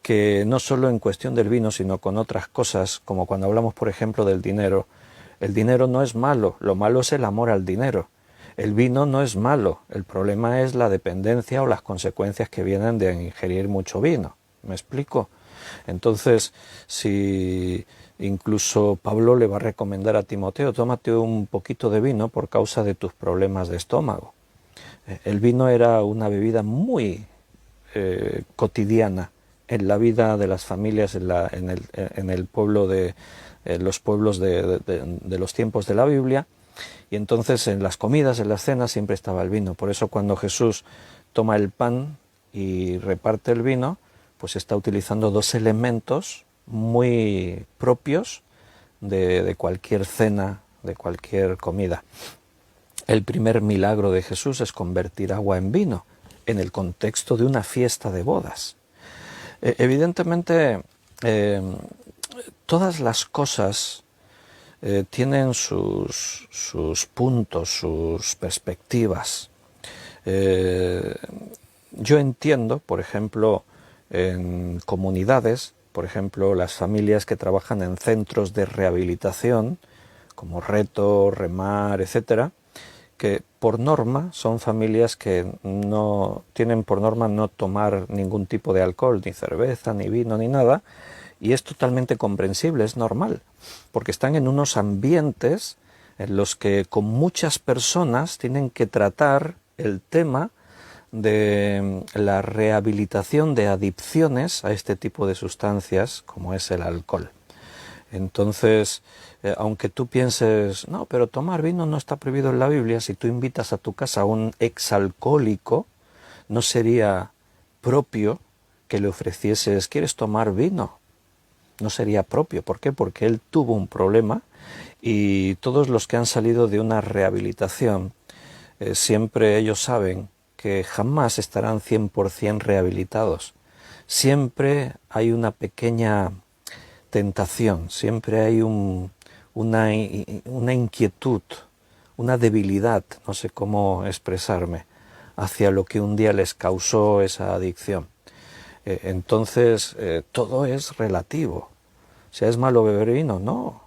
que no solo en cuestión del vino, sino con otras cosas, como cuando hablamos, por ejemplo, del dinero. El dinero no es malo, lo malo es el amor al dinero. El vino no es malo, el problema es la dependencia o las consecuencias que vienen de ingerir mucho vino. ¿Me explico? Entonces, si incluso Pablo le va a recomendar a Timoteo, tómate un poquito de vino por causa de tus problemas de estómago. El vino era una bebida muy cotidiana en la vida de las familias en el pueblo los pueblos de los tiempos de la Biblia, y entonces en las comidas, en las cenas siempre estaba el vino. Por eso cuando Jesús toma el pan y reparte el vino, pues está utilizando dos elementos muy propios de cualquier cena, de cualquier comida. El primer milagro de Jesús es convertir agua en vino, en el contexto de una fiesta de bodas. Evidentemente, todas las cosas tienen sus puntos, sus perspectivas. Yo entiendo, por ejemplo, en comunidades, por ejemplo, las familias que trabajan en centros de rehabilitación, como Reto, Remar, etcétera, que por norma son familias que no tienen por norma no tomar ningún tipo de alcohol, ni cerveza, ni vino, ni nada, y es totalmente comprensible, es normal, porque están en unos ambientes en los que con muchas personas tienen que tratar el tema de la rehabilitación de adicciones a este tipo de sustancias como es el alcohol. Entonces, aunque tú pienses, no, pero tomar vino no está prohibido en la Biblia, si tú invitas a tu casa a un exalcohólico, no sería propio que le ofrecieses, ¿quieres tomar vino? No sería propio. ¿Por qué? Porque él tuvo un problema y todos los que han salido de una rehabilitación, siempre ellos saben que jamás estarán 100% rehabilitados. Siempre hay una pequeña tentación, siempre hay una inquietud, una debilidad, no sé cómo expresarme, hacia lo que un día les causó esa adicción. Entonces, todo es relativo. O sea, ¿es malo beber vino? No.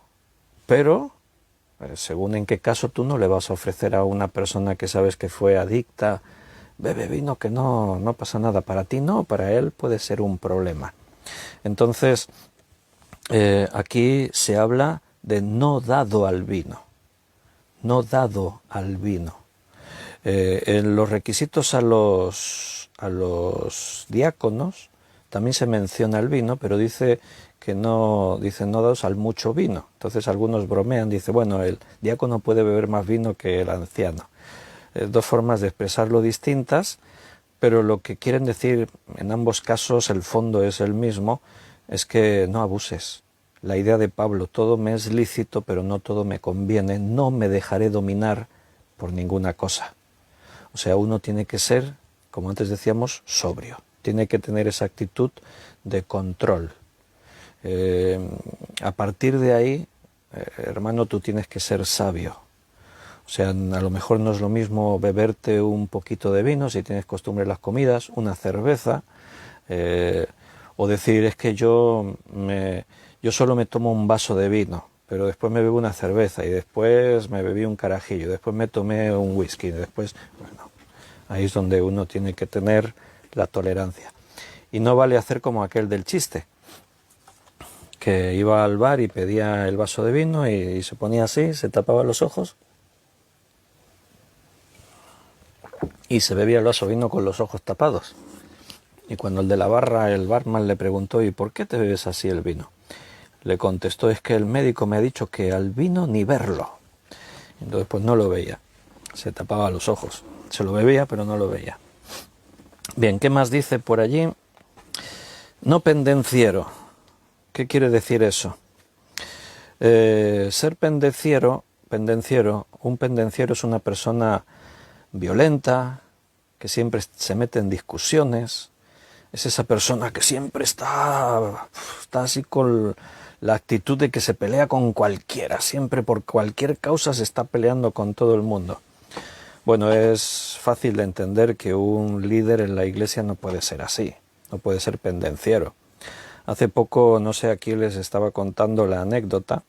Pero, según en qué caso, tú no le vas a ofrecer a una persona que sabes que fue adicta, bebe vino que no pasa nada. Para ti no, para él puede ser un problema. Entonces, aquí se habla de no dado al vino. No dado al vino. En los requisitos a los diáconos también se menciona el vino, pero dice no daos al mucho vino. Entonces algunos bromean, dice, bueno, el diácono puede beber más vino que el anciano. Dos formas de expresarlo distintas, pero lo que quieren decir en ambos casos, el fondo es el mismo, es que no abuses. La idea de Pablo, todo me es lícito, pero no todo me conviene, no me dejaré dominar por ninguna cosa. O sea, uno tiene que ser, como antes decíamos, sobrio. Tiene que tener esa actitud de control. A partir de ahí, hermano, tú tienes que ser sabio. O sea, a lo mejor no es lo mismo beberte un poquito de vino, si tienes costumbre en las comidas, una cerveza, o decir, es que yo solo me tomo un vaso de vino, pero después me bebo una cerveza, y después me bebí un carajillo, después me tomé un whisky, después, bueno, ahí es donde uno tiene que tener la tolerancia. Y no vale hacer como aquel del chiste, que iba al bar y pedía el vaso de vino y se ponía así, se tapaba los ojos y se bebía el vaso de vino con los ojos tapados. Y cuando el de la barra, el barman, le preguntó, ¿y por qué te bebes así el vino? Le contestó, es que el médico me ha dicho que al vino ni verlo. Entonces pues no lo veía, se tapaba los ojos, se lo bebía pero no lo veía. Bien, ¿qué más dice por allí? No pendenciero. ¿Qué quiere decir eso? Ser un pendenciero es una persona violenta, que siempre se mete en discusiones, es esa persona que siempre está así con la actitud de que se pelea con cualquiera, siempre por cualquier causa se está peleando con todo el mundo. Bueno, es fácil de entender que un líder en la iglesia no puede ser así, no puede ser pendenciero. Hace poco, no sé, aquí les estaba contando la anécdota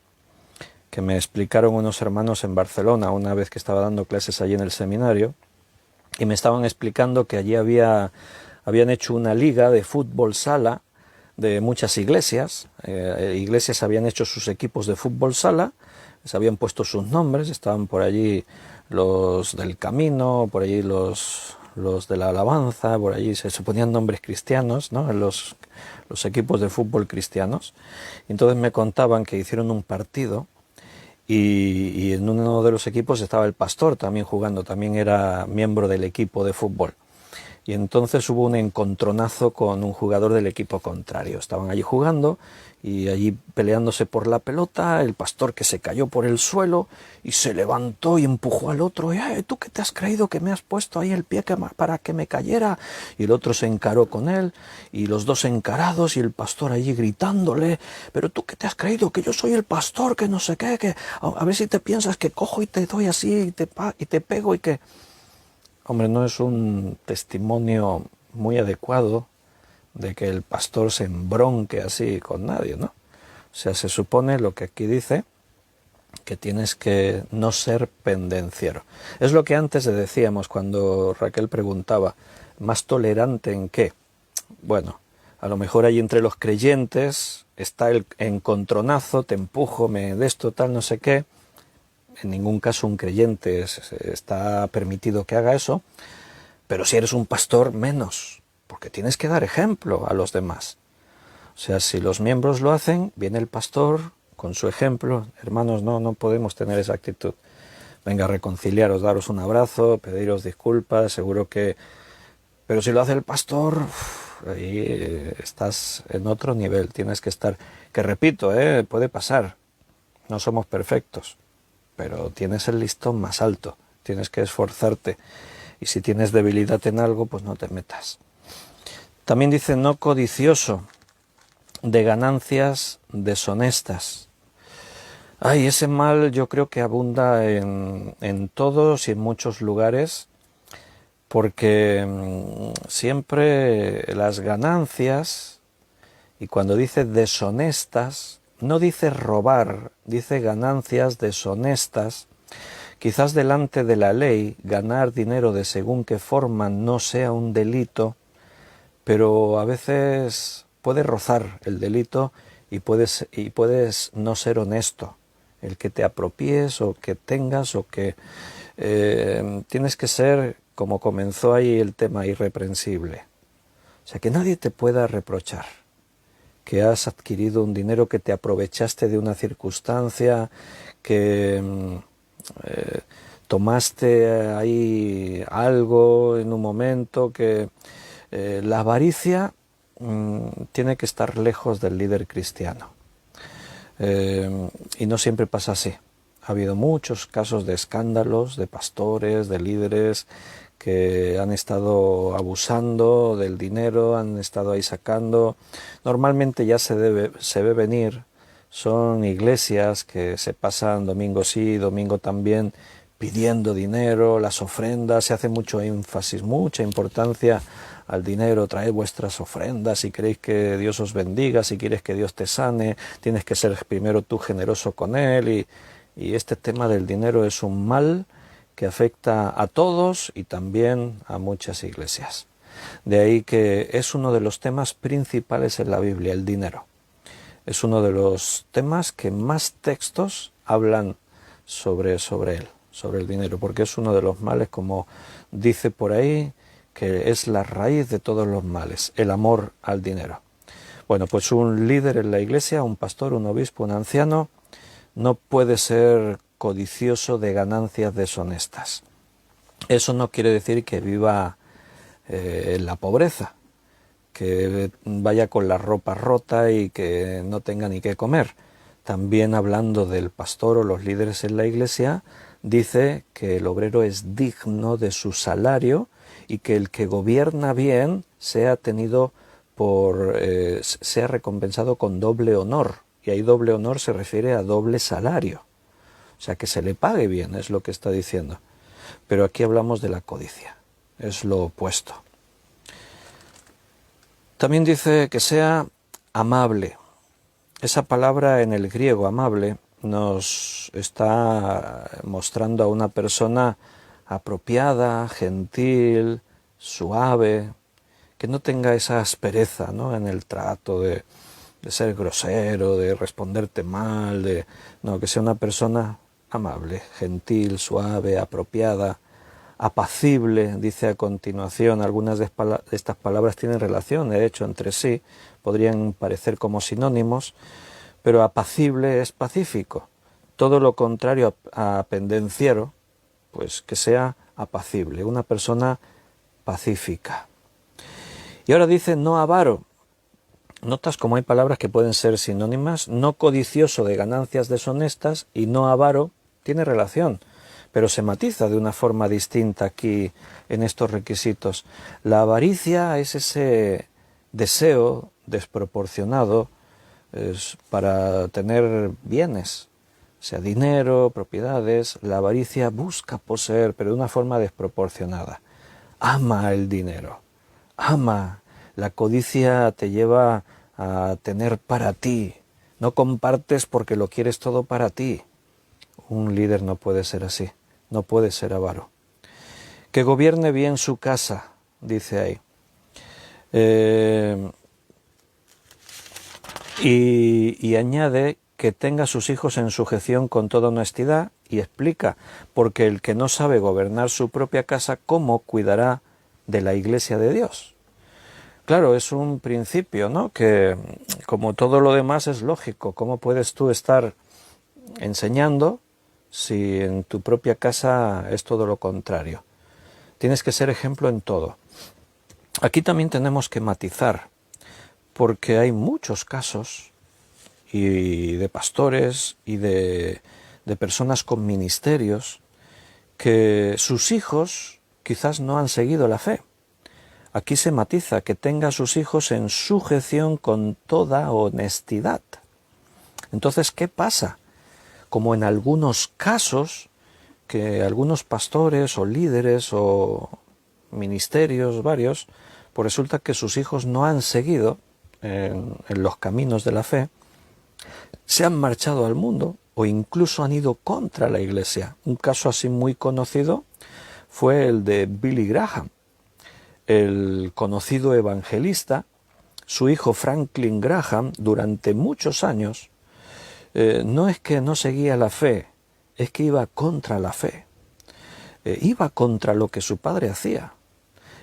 que me explicaron unos hermanos en Barcelona una vez que estaba dando clases allí en el seminario, y me estaban explicando que allí habían hecho una liga de fútbol sala de muchas iglesias. Iglesias habían hecho sus equipos de fútbol sala, les habían puesto sus nombres, estaban por allí los del camino, por allí los de la alabanza, por allí se ponían nombres cristianos, ¿no?, en los equipos de fútbol cristianos. Entonces me contaban que hicieron un partido y en uno de los equipos estaba el pastor también jugando, también era miembro del equipo de fútbol. Y entonces hubo un encontronazo con un jugador del equipo contrario. Estaban allí jugando y allí peleándose por la pelota, el pastor que se cayó por el suelo y se levantó y empujó al otro. ¿Tú qué te has creído que me has puesto ahí el pie para que me cayera? Y el otro se encaró con él y los dos encarados y el pastor allí gritándole: ¿pero tú qué te has creído? Que yo soy el pastor, que no sé qué, que a ver si te piensas que cojo y te doy así y te pego y que... Hombre, no es un testimonio muy adecuado de que el pastor se embronque así con nadie, ¿no? O sea, se supone lo que aquí dice, que tienes que no ser pendenciero. Es lo que antes le decíamos cuando Raquel preguntaba, ¿más tolerante en qué? Bueno, a lo mejor ahí entre los creyentes está el encontronazo, te empujo, me de esto, tal, no sé qué. En ningún caso un creyente está permitido que haga eso, pero si eres un pastor, menos, porque tienes que dar ejemplo a los demás. O sea, si los miembros lo hacen, viene el pastor con su ejemplo. Hermanos, no podemos tener esa actitud. Venga, reconciliaros, daros un abrazo, pediros disculpas, seguro que... Pero si lo hace el pastor, ahí estás en otro nivel, tienes que estar... Que repito, puede pasar, no somos perfectos, pero tienes el listón más alto, tienes que esforzarte, y si tienes debilidad en algo, pues no te metas. También dice no codicioso de ganancias deshonestas. Ay, ese mal yo creo que abunda en todos y en muchos lugares, porque siempre las ganancias, y cuando dice deshonestas, no dice robar, dice ganancias deshonestas. Quizás delante de la ley ganar dinero de según qué forma no sea un delito, pero a veces puede rozar el delito y puedes no ser honesto. El que te apropies o que tengas o que... tienes que ser, como comenzó ahí el tema, irreprensible. O sea, que nadie te pueda reprochar que has adquirido un dinero, que te aprovechaste de una circunstancia, que tomaste ahí algo en un momento, que la avaricia tiene que estar lejos del líder cristiano. Y no siempre pasa así. Ha habido muchos casos de escándalos, de pastores, de líderes que han estado abusando del dinero, han estado ahí sacando. Normalmente ya se ve venir. Son iglesias que se pasan domingo sí, domingo también, pidiendo dinero, las ofrendas, se hace mucho énfasis, mucha importancia al dinero. Traed vuestras ofrendas si queréis que Dios os bendiga, si quieres que Dios te sane, tienes que ser primero tú generoso con Él. Y este tema del dinero es un mal que afecta a todos y también a muchas iglesias. De ahí que es uno de los temas principales en la Biblia, el dinero. Es uno de los temas que más textos hablan sobre él, sobre el dinero, porque es uno de los males, como dice por ahí, que es la raíz de todos los males, el amor al dinero. Bueno, pues un líder en la iglesia, un pastor, un obispo, un anciano, no puede ser codicioso de ganancias deshonestas. Eso no quiere decir que viva en la pobreza, que vaya con la ropa rota y que no tenga ni qué comer. también hablando del pastor o los líderes en la iglesia, dice que el obrero es digno de su salario y que el que gobierna bien sea recompensado con doble honor. Y ahí doble honor se refiere a doble salario. O sea, que se le pague bien, es lo que está diciendo. Pero aquí hablamos de la codicia, es lo opuesto. También dice que sea amable. Esa palabra en el griego, amable, nos está mostrando a una persona apropiada, gentil, suave, que no tenga esa aspereza, ¿no?, en el trato de ser grosero, de responderte mal, no, que sea una persona amable, gentil, suave, apropiada, apacible, dice a continuación. Algunas de estas palabras tienen relación, de hecho, entre sí, podrían parecer como sinónimos, pero apacible es pacífico. Todo lo contrario a pendenciero, pues que sea apacible, una persona pacífica. Y ahora dice no avaro. Notas cómo hay palabras que pueden ser sinónimas. No codicioso de ganancias deshonestas y no avaro tiene relación, pero se matiza de una forma distinta aquí en estos requisitos. La avaricia es ese deseo desproporcionado para tener bienes, sea dinero, propiedades. La avaricia busca poseer, pero de una forma desproporcionada. Ama el dinero, ama. La codicia te lleva a tener para ti. No compartes porque lo quieres todo para ti. Un líder no puede ser así, no puede ser avaro. Que gobierne bien su casa, dice ahí. Y añade que tenga a sus hijos en sujeción con toda honestidad y explica, porque el que no sabe gobernar su propia casa, ¿cómo cuidará de la iglesia de Dios? Claro, es un principio, ¿no?, que como todo lo demás es lógico. ¿Cómo puedes tú estar enseñando si en tu propia casa es todo lo contrario? Tienes que ser ejemplo en todo. Aquí también tenemos que matizar, porque hay muchos casos y de pastores y de personas con ministerios que sus hijos quizás no han seguido la fe. Aquí se matiza, que tenga a sus hijos en sujeción con toda honestidad. Entonces, ¿qué pasa? Como en algunos casos, que algunos pastores o líderes o ministerios varios, pues resulta que sus hijos no han seguido en los caminos de la fe, se han marchado al mundo o incluso han ido contra la iglesia. Un caso así muy conocido fue el de Billy Graham, el conocido evangelista. Su hijo Franklin Graham, durante muchos años, no es que no seguía la fe, es que iba contra la fe. Iba contra lo que su padre hacía.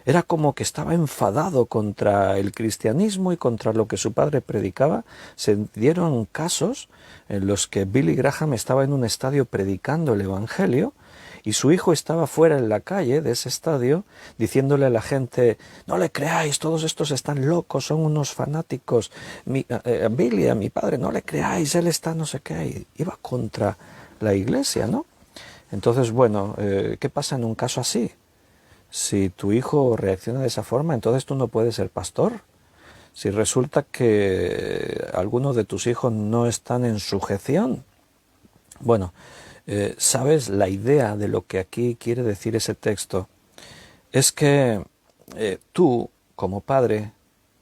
Era como que estaba enfadado contra el cristianismo y contra lo que su padre predicaba. Se dieron casos en los que Billy Graham estaba en un estadio predicando el evangelio y su hijo estaba fuera en la calle de ese estadio diciéndole a la gente: no le creáis, todos estos están locos, son unos fanáticos. Billy, a mi padre, no le creáis, él está no sé qué. Iba contra la iglesia, ¿no? Entonces, bueno, ¿qué pasa en un caso así? Si tu hijo reacciona de esa forma, entonces tú no puedes ser pastor. Si resulta que algunos de tus hijos no están en sujeción, bueno, ¿sabes la idea de lo que aquí quiere decir ese texto? Es que tú, como padre,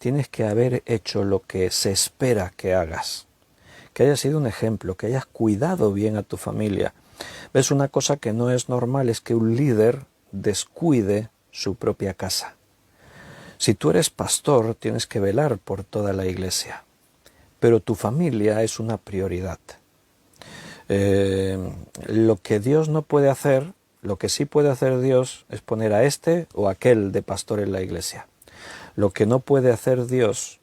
tienes que haber hecho lo que se espera que hagas. Que hayas sido un ejemplo, que hayas cuidado bien a tu familia. ¿Ves? Una cosa que no es normal es que un líder descuide su propia casa. Si tú eres pastor, tienes que velar por toda la iglesia, pero tu familia es una prioridad. Lo que Dios no puede hacer, lo que sí puede hacer Dios es poner a este o aquel de pastor en la iglesia. Lo que no puede hacer Dios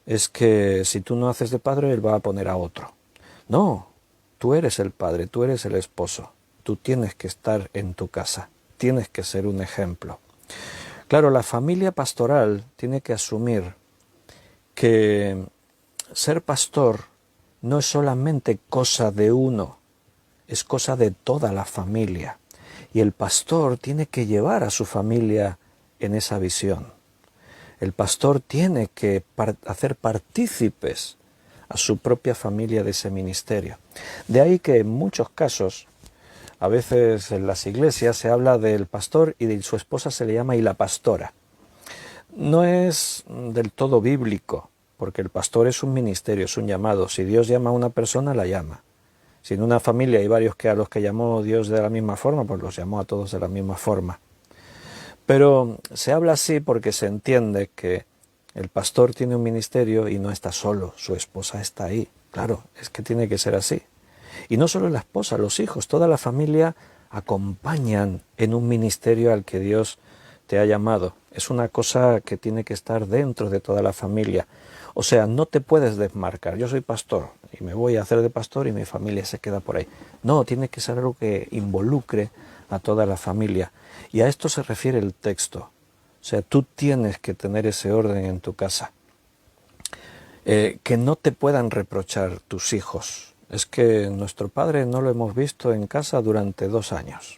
es que si tú no haces de padre, Él va a poner a otro. No, tú eres el padre, tú eres el esposo, tú tienes que estar en tu casa, tienes que ser un ejemplo. Claro, la familia pastoral tiene que asumir que ser pastor no es solamente cosa de uno, es cosa de toda la familia. Y el pastor tiene que llevar a su familia en esa visión. El pastor tiene que hacer partícipes a su propia familia de ese ministerio. De ahí que en muchos casos, a veces en las iglesias se habla del pastor y de su esposa se le llama y la pastora. No es del todo bíblico, porque el pastor es un ministerio, es un llamado. Si Dios llama a una persona, la llama. Si en una familia hay varios que a los que llamó Dios de la misma forma, pues los llamó a todos de la misma forma. Pero se habla así porque se entiende que el pastor tiene un ministerio y no está solo, su esposa está ahí. Claro, es que tiene que ser así. Y no solo la esposa, los hijos, toda la familia acompañan en un ministerio al que Dios te ha llamado. Es una cosa que tiene que estar dentro de toda la familia. O sea, no te puedes desmarcar. Yo soy pastor y me voy a hacer de pastor y mi familia se queda por ahí. No, tiene que ser algo que involucre a toda la familia. Y a esto se refiere el texto. O sea, tú tienes que tener ese orden en tu casa. Que no te puedan reprochar tus hijos. Es que nuestro padre no lo hemos visto en casa durante 2 años.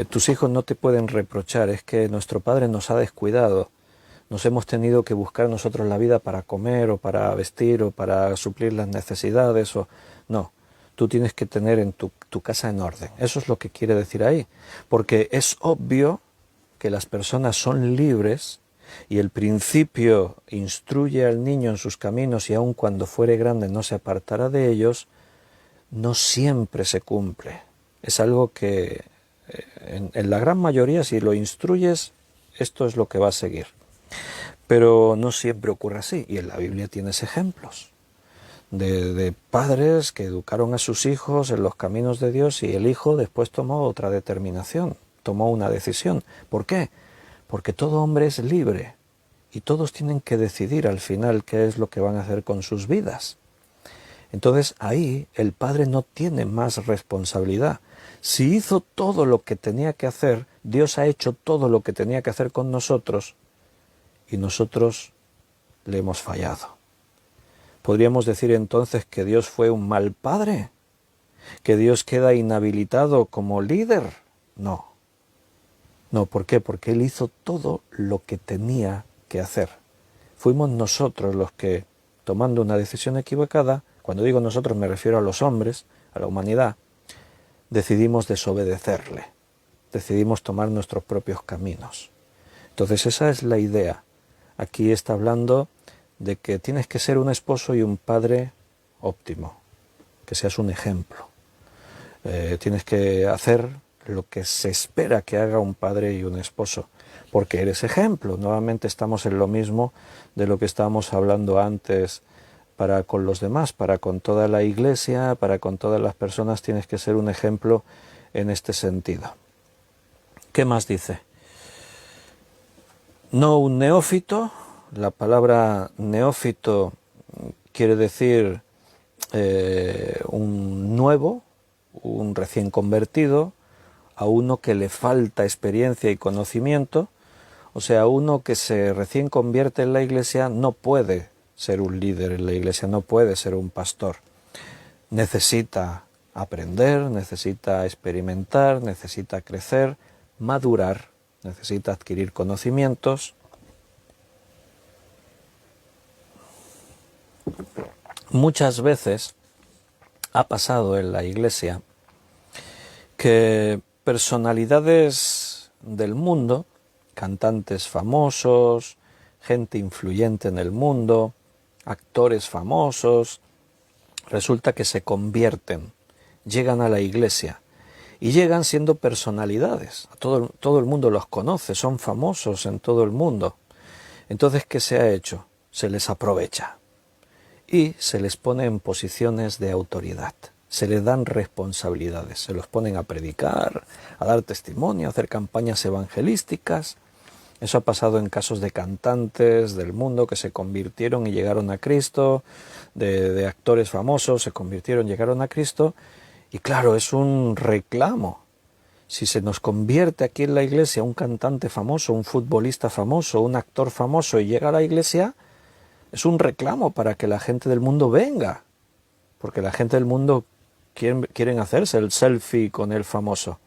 Tus hijos no te pueden reprochar, es que nuestro padre nos ha descuidado. Nos hemos tenido que buscar nosotros la vida para comer o para vestir o para suplir las necesidades. No, tú tienes que tener en tu casa en orden. Eso es lo que quiere decir ahí. Porque es obvio que las personas son libres y el principio instruye al niño en sus caminos y aun cuando fuere grande no se apartará de ellos, no siempre se cumple. Es algo que en la gran mayoría, si lo instruyes, esto es lo que va a seguir. Pero no siempre ocurre así, y en la Biblia tienes ejemplos de padres que educaron a sus hijos en los caminos de Dios y el hijo después tomó otra determinación, tomó una decisión. ¿Por qué? Porque todo hombre es libre y todos tienen que decidir al final qué es lo que van a hacer con sus vidas. Entonces ahí el padre no tiene más responsabilidad. Si hizo todo lo que tenía que hacer, Dios ha hecho todo lo que tenía que hacer con nosotros y nosotros le hemos fallado. ¿Podríamos decir entonces que Dios fue un mal padre? ¿Que Dios queda inhabilitado como líder? No. No, ¿por qué? Porque Él hizo todo lo que tenía que hacer. Fuimos nosotros los que, tomando una decisión equivocada, cuando digo nosotros me refiero a los hombres, a la humanidad, decidimos desobedecerle, decidimos tomar nuestros propios caminos. Entonces esa es la idea. Aquí está hablando de que tienes que ser un esposo y un padre óptimo, que seas un ejemplo. Tienes que hacer lo que se espera que haga un padre y un esposo, porque eres ejemplo. Nuevamente estamos en lo mismo de lo que estábamos hablando antes para con los demás, para con toda la iglesia, para con todas las personas tienes que ser un ejemplo en este sentido. ¿Qué más dice? No un neófito, la palabra neófito quiere decir un nuevo, un recién convertido, a uno que le falta experiencia y conocimiento, o sea, uno que se recién convierte en la iglesia no puede ser un líder en la iglesia, no puede ser un pastor. Necesita aprender, necesita experimentar, necesita crecer, madurar, necesita adquirir conocimientos. Muchas veces ha pasado en la iglesia que personalidades del mundo, cantantes famosos, gente influyente en el mundo, actores famosos, resulta que se convierten, llegan a la iglesia y llegan siendo personalidades. Todo el mundo los conoce, son famosos en todo el mundo. Entonces, ¿qué se ha hecho? Se les aprovecha y se les pone en posiciones de autoridad. Se les dan responsabilidades, se los ponen a predicar, a dar testimonio, a hacer campañas evangelísticas. Eso ha pasado en casos de cantantes del mundo que se convirtieron y llegaron a Cristo, de actores famosos se convirtieron y llegaron a Cristo. Y claro, es un reclamo. Si se nos convierte aquí en la iglesia un cantante famoso, un futbolista famoso, un actor famoso y llega a la iglesia, es un reclamo para que la gente del mundo venga. porque la gente del mundo quieren hacerse el selfie con el famoso.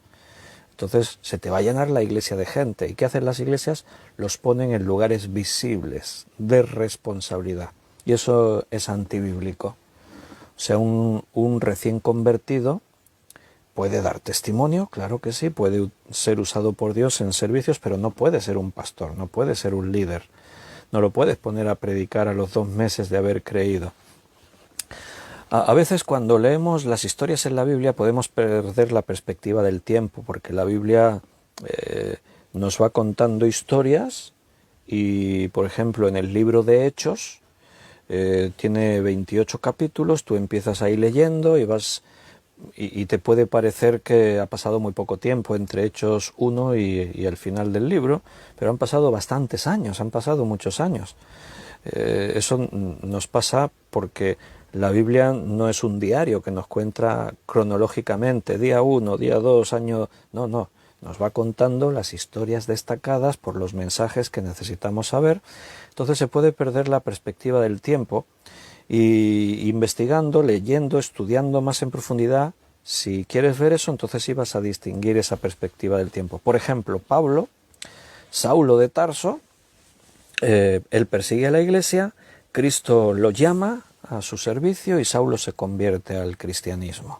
Entonces se te va a llenar la iglesia de gente. ¿Y qué hacen las iglesias? Los ponen en lugares visibles, de responsabilidad. Y eso es antibíblico. O sea, un recién convertido puede dar testimonio, claro que sí, puede ser usado por Dios en servicios, pero no puede ser un pastor, no puede ser un líder. No lo puedes poner a predicar a los 2 meses de haber creído. A veces cuando leemos las historias en la Biblia podemos perder la perspectiva del tiempo, porque la Biblia nos va contando historias y, por ejemplo, en el libro de Hechos tiene 28 capítulos, tú empiezas ahí leyendo y vas y te puede parecer que ha pasado muy poco tiempo entre Hechos 1 y el final del libro, pero han pasado bastantes años, han pasado muchos años. Eso nos pasa porque la Biblia no es un diario que nos cuenta cronológicamente, día 1, día 2, año... No, nos va contando las historias destacadas por los mensajes que necesitamos saber. Entonces se puede perder la perspectiva del tiempo y investigando, leyendo, estudiando más en profundidad, si quieres ver eso, entonces sí vas a distinguir esa perspectiva del tiempo. Por ejemplo, Pablo, Saulo de Tarso, él persigue a la iglesia, Cristo lo llama a su servicio y Saulo se convierte al cristianismo.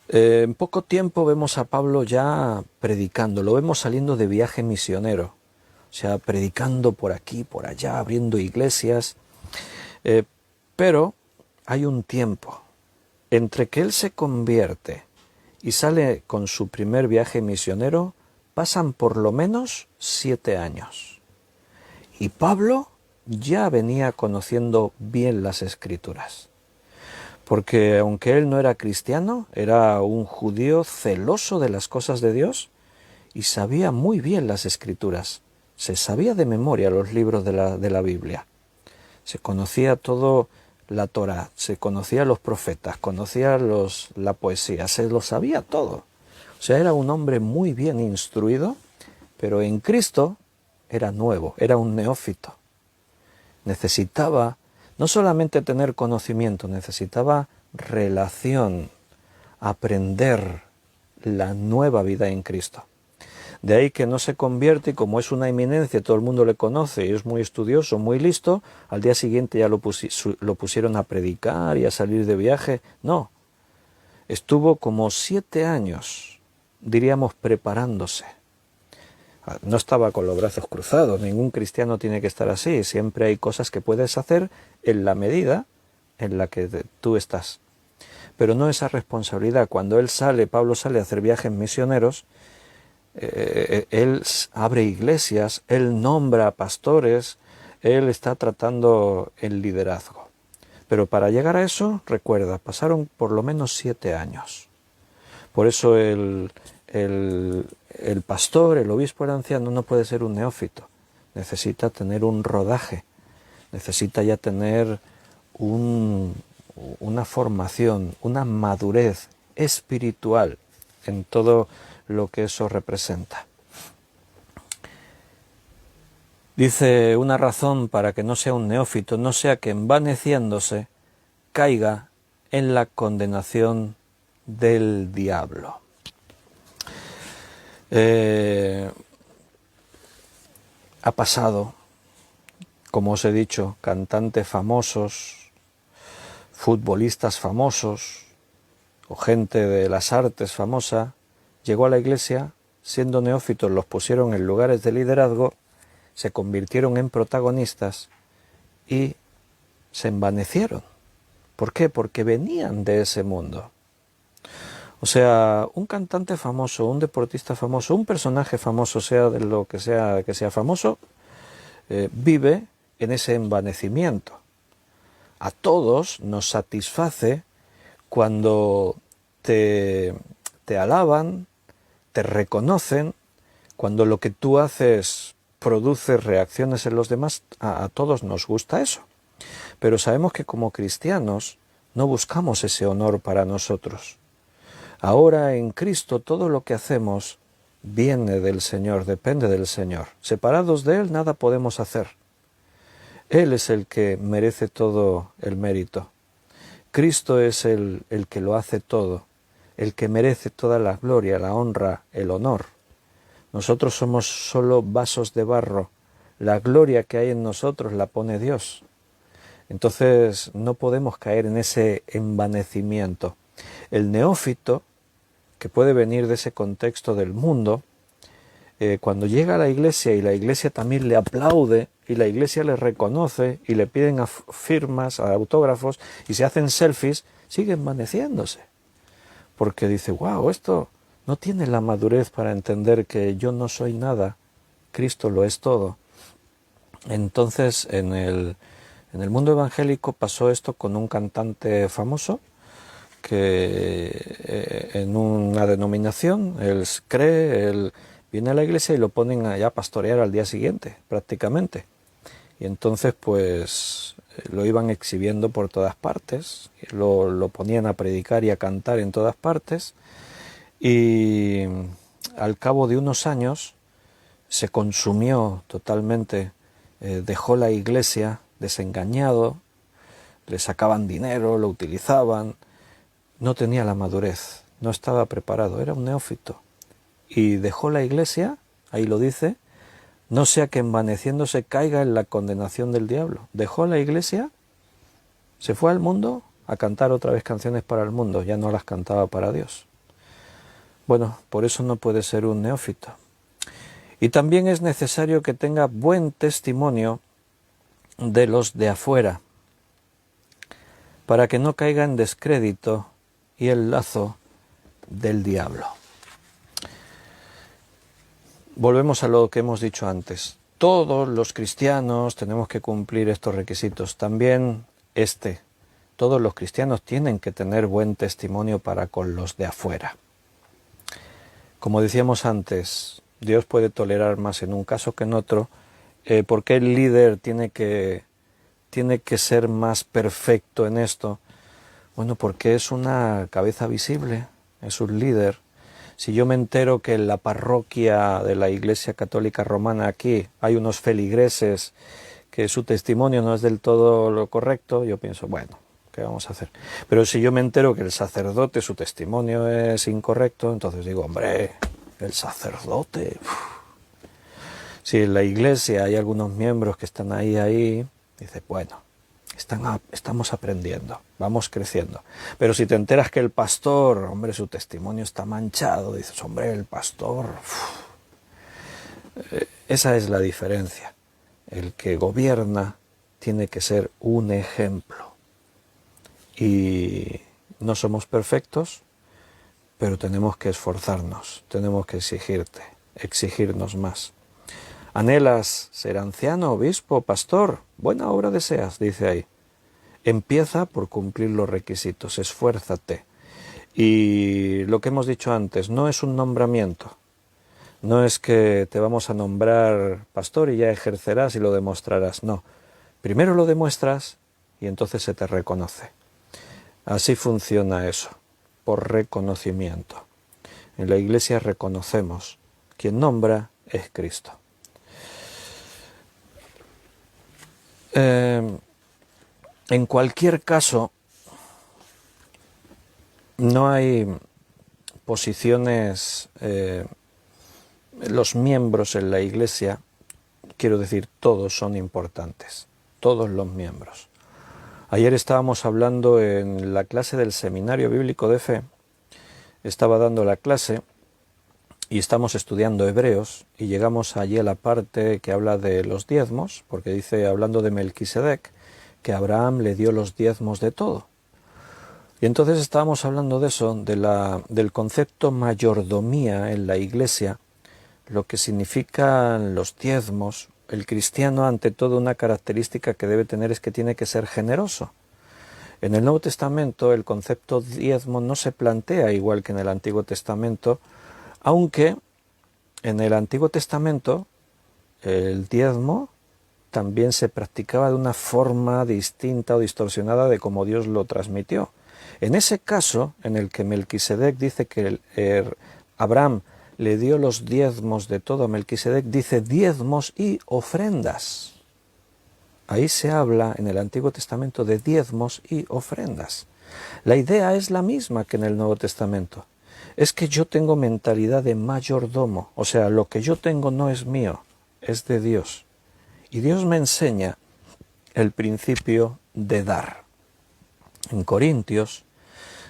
En poco tiempo vemos a Pablo ya predicando, lo vemos saliendo de viaje misionero, o sea, predicando por aquí, por allá, abriendo iglesias, pero hay un tiempo entre que él se convierte y sale con su primer viaje misionero, pasan por lo menos 7 años. Y Pablo ya venía conociendo bien las Escrituras, porque aunque él no era cristiano, era un judío celoso de las cosas de Dios y sabía muy bien las Escrituras. Se sabía de memoria los libros de la Biblia. Se conocía todo la Torá, se conocía los profetas, conocía la poesía, se lo sabía todo. O sea, era un hombre muy bien instruido, pero en Cristo era nuevo, era un neófito. Necesitaba no solamente tener conocimiento, necesitaba relación, aprender la nueva vida en Cristo. De ahí que no se convierte y como es una eminencia, todo el mundo le conoce y es muy estudioso, muy listo, al día siguiente ya lo pusieron a predicar y a salir de viaje. No, estuvo como 7 años, diríamos, preparándose. No estaba con los brazos cruzados, ningún cristiano tiene que estar así, siempre hay cosas que puedes hacer en la medida en la que tú estás. Pero no esa responsabilidad. Cuando Pablo sale a hacer viajes misioneros, él abre iglesias, él nombra pastores, él está tratando el liderazgo. Pero para llegar a eso, recuerda, pasaron por lo menos 7 años. Por eso el pastor, el obispo, el anciano no puede ser un neófito. Necesita tener un rodaje, necesita ya tener una formación, una madurez espiritual en todo lo que eso representa. Dice, una razón para que no sea un neófito no sea que envaneciéndose caiga en la condenación del diablo. Ha pasado, como os he dicho, cantantes famosos, futbolistas famosos o gente de las artes famosa, llegó a la iglesia, siendo neófitos los pusieron en lugares de liderazgo, se convirtieron en protagonistas y se envanecieron. ¿Por qué? Porque venían de ese mundo. O sea, un cantante famoso, un deportista famoso, un personaje famoso, sea de lo que sea famoso, vive en ese envanecimiento. A todos nos satisface cuando te alaban, te reconocen, cuando lo que tú haces produce reacciones en los demás, a todos nos gusta eso. Pero sabemos que como cristianos no buscamos ese honor para nosotros. Ahora en Cristo todo lo que hacemos viene del Señor, depende del Señor. Separados de Él nada podemos hacer. Él es el que merece todo el mérito. Cristo es el que lo hace todo, el que merece toda la gloria, la honra, el honor. Nosotros somos solo vasos de barro. La gloria que hay en nosotros la pone Dios. Entonces no podemos caer en ese envanecimiento. El neófito, que puede venir de ese contexto del mundo, cuando llega a la iglesia y la iglesia también le aplaude y la iglesia le reconoce y le piden firmas, autógrafos y se hacen selfies, sigue envaneciéndose. Porque dice, wow, esto no tiene la madurez para entender que yo no soy nada, Cristo lo es todo. Entonces en el mundo evangélico pasó esto con un cantante famoso que en una denominación, él cree, él viene a la iglesia y lo ponen allá a pastorear al día siguiente, prácticamente. Y entonces pues lo iban exhibiendo por todas partes, lo ponían a predicar y a cantar en todas partes, y al cabo de unos años se consumió totalmente, dejó la iglesia desengañado, le sacaban dinero, lo utilizaban, no tenía la madurez, no estaba preparado, era un neófito. Y dejó la iglesia, ahí lo dice, no sea que envaneciéndose caiga en la condenación del diablo. Dejó la iglesia, se fue al mundo a cantar otra vez canciones para el mundo, ya no las cantaba para Dios. Bueno, por eso no puede ser un neófito. Y también es necesario que tenga buen testimonio de los de afuera, para que no caiga en descrédito y el lazo del diablo. Volvemos a lo que hemos dicho antes. Todos los cristianos tenemos que cumplir estos requisitos. También todos los cristianos tienen que tener buen testimonio para con los de afuera. Como decíamos antes, Dios puede tolerar más en un caso que en otro. ¿Por qué el líder tiene que ser más perfecto en esto? Bueno, porque es una cabeza visible, es un líder. Si yo me entero que en la parroquia de la Iglesia Católica Romana aquí hay unos feligreses que su testimonio no es del todo lo correcto, yo pienso, bueno, ¿qué vamos a hacer? Pero si yo me entero que el sacerdote, su testimonio es incorrecto, entonces digo, hombre, el sacerdote. Si en la Iglesia hay algunos miembros que están ahí, dice, bueno, estamos aprendiendo, vamos creciendo. Pero si te enteras que el pastor, hombre, su testimonio está manchado, dices, hombre, el pastor. Esa es la diferencia. El que gobierna tiene que ser un ejemplo. Y no somos perfectos, pero tenemos que esforzarnos, tenemos que exigirnos más. ¿Anhelas ser anciano, obispo, pastor? Buena obra deseas, dice ahí. Empieza por cumplir los requisitos, esfuérzate. Y lo que hemos dicho antes, no es un nombramiento. No es que te vamos a nombrar pastor y ya ejercerás y lo demostrarás. No, primero lo demuestras y entonces se te reconoce. Así funciona eso, por reconocimiento. En la Iglesia reconocemos, quien nombra es Cristo. En cualquier caso, no hay posiciones, los miembros en la Iglesia, quiero decir, todos son importantes, todos los miembros. Ayer estábamos hablando en la clase del Seminario Bíblico de Fe, estaba dando la clase y estamos estudiando Hebreos y llegamos allí a la parte que habla de los diezmos, porque dice, hablando de Melquisedec, que Abraham le dio los diezmos de todo. Y entonces estábamos hablando de eso, del concepto mayordomía en la Iglesia, lo que significan los diezmos. El cristiano, ante todo, una característica que debe tener es que tiene que ser generoso. En el Nuevo Testamento el concepto diezmo no se plantea igual que en el Antiguo Testamento, aunque en el Antiguo Testamento el diezmo también se practicaba de una forma distinta o distorsionada de como Dios lo transmitió. En ese caso, en el que Melquisedec dice que Abraham le dio los diezmos de todo, Melquisedec dice diezmos y ofrendas. Ahí se habla en el Antiguo Testamento de diezmos y ofrendas. La idea es la misma que en el Nuevo Testamento. Es que yo tengo mentalidad de mayordomo, o sea, lo que yo tengo no es mío, es de Dios. Y Dios me enseña el principio de dar. En Corintios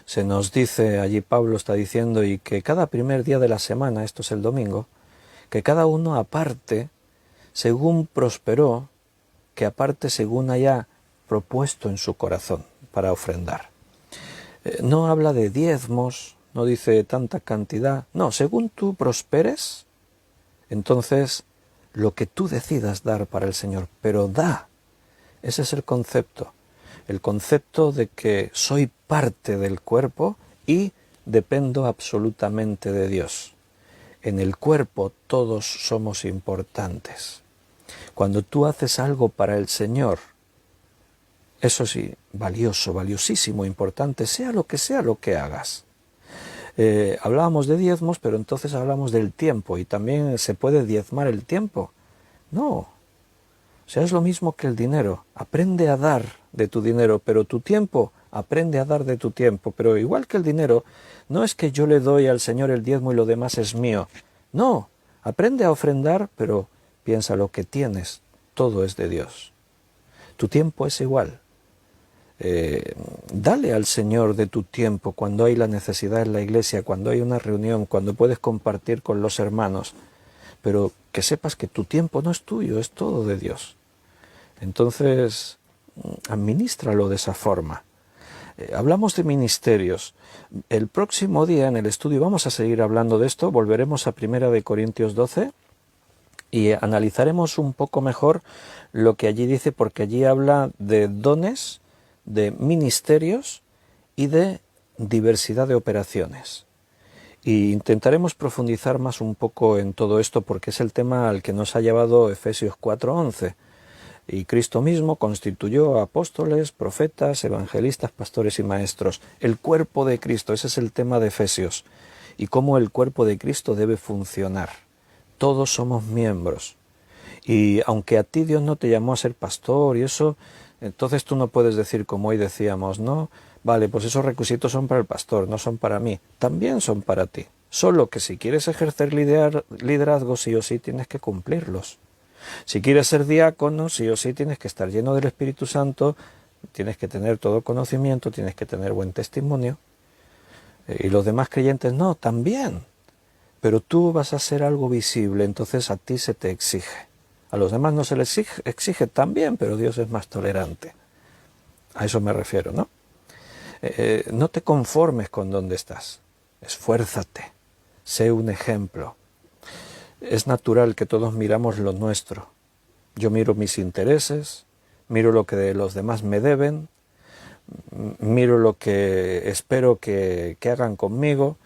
se nos dice, allí Pablo está diciendo, y que cada primer día de la semana, esto es el domingo, que cada uno aparte según prosperó, que aparte según haya propuesto en su corazón para ofrendar. No habla de diezmos, no dice tanta cantidad, no, según tú prosperes, entonces lo que tú decidas dar para el Señor, pero da, ese es el concepto de que soy parte del cuerpo y dependo absolutamente de Dios. En el cuerpo todos somos importantes. Cuando tú haces algo para el Señor, eso sí, valioso, valiosísimo, importante, sea lo que hagas. Hablábamos de diezmos, pero entonces hablamos del tiempo, y también se puede diezmar el tiempo. No, o sea, es lo mismo que el dinero. Aprende a dar de tu dinero, pero tu tiempo, aprende a dar de tu tiempo. Pero igual que el dinero, no es que yo le doy al Señor el diezmo y lo demás es mío. No, aprende a ofrendar, pero piensa lo que tienes, todo es de Dios. Tu tiempo es igual. Dale al Señor de tu tiempo cuando hay la necesidad en la iglesia, cuando hay una reunión, cuando puedes compartir con los hermanos, pero que sepas que tu tiempo no es tuyo, es todo de Dios. Entonces, administralo de esa forma. Hablamos de ministerios. El próximo día en el estudio vamos a seguir hablando de esto, volveremos a 1 Corintios 12 y analizaremos un poco mejor lo que allí dice, porque allí habla de dones, de ministerios y de diversidad de operaciones. Y intentaremos profundizar más un poco en todo esto, porque es el tema al que nos ha llevado Efesios 4:11. Y Cristo mismo constituyó apóstoles, profetas, evangelistas, pastores y maestros. El cuerpo de Cristo, ese es el tema de Efesios. Y cómo el cuerpo de Cristo debe funcionar. Todos somos miembros. Y aunque a ti Dios no te llamó a ser pastor y eso, entonces tú no puedes decir como hoy decíamos, no, vale, pues esos requisitos son para el pastor, no son para mí. También son para ti. Solo que si quieres ejercer liderazgo, sí o sí tienes que cumplirlos. Si quieres ser diácono, sí o sí tienes que estar lleno del Espíritu Santo, tienes que tener todo conocimiento, tienes que tener buen testimonio. Y los demás creyentes no, también. Pero tú vas a hacer algo visible, entonces a ti se te exige. A los demás no se les exige también, pero Dios es más tolerante. A eso me refiero, ¿no? No te conformes con donde estás. Esfuérzate. Sé un ejemplo. Es natural que todos miramos lo nuestro. Yo miro mis intereses, miro lo que los demás me deben, miro lo que espero que hagan conmigo,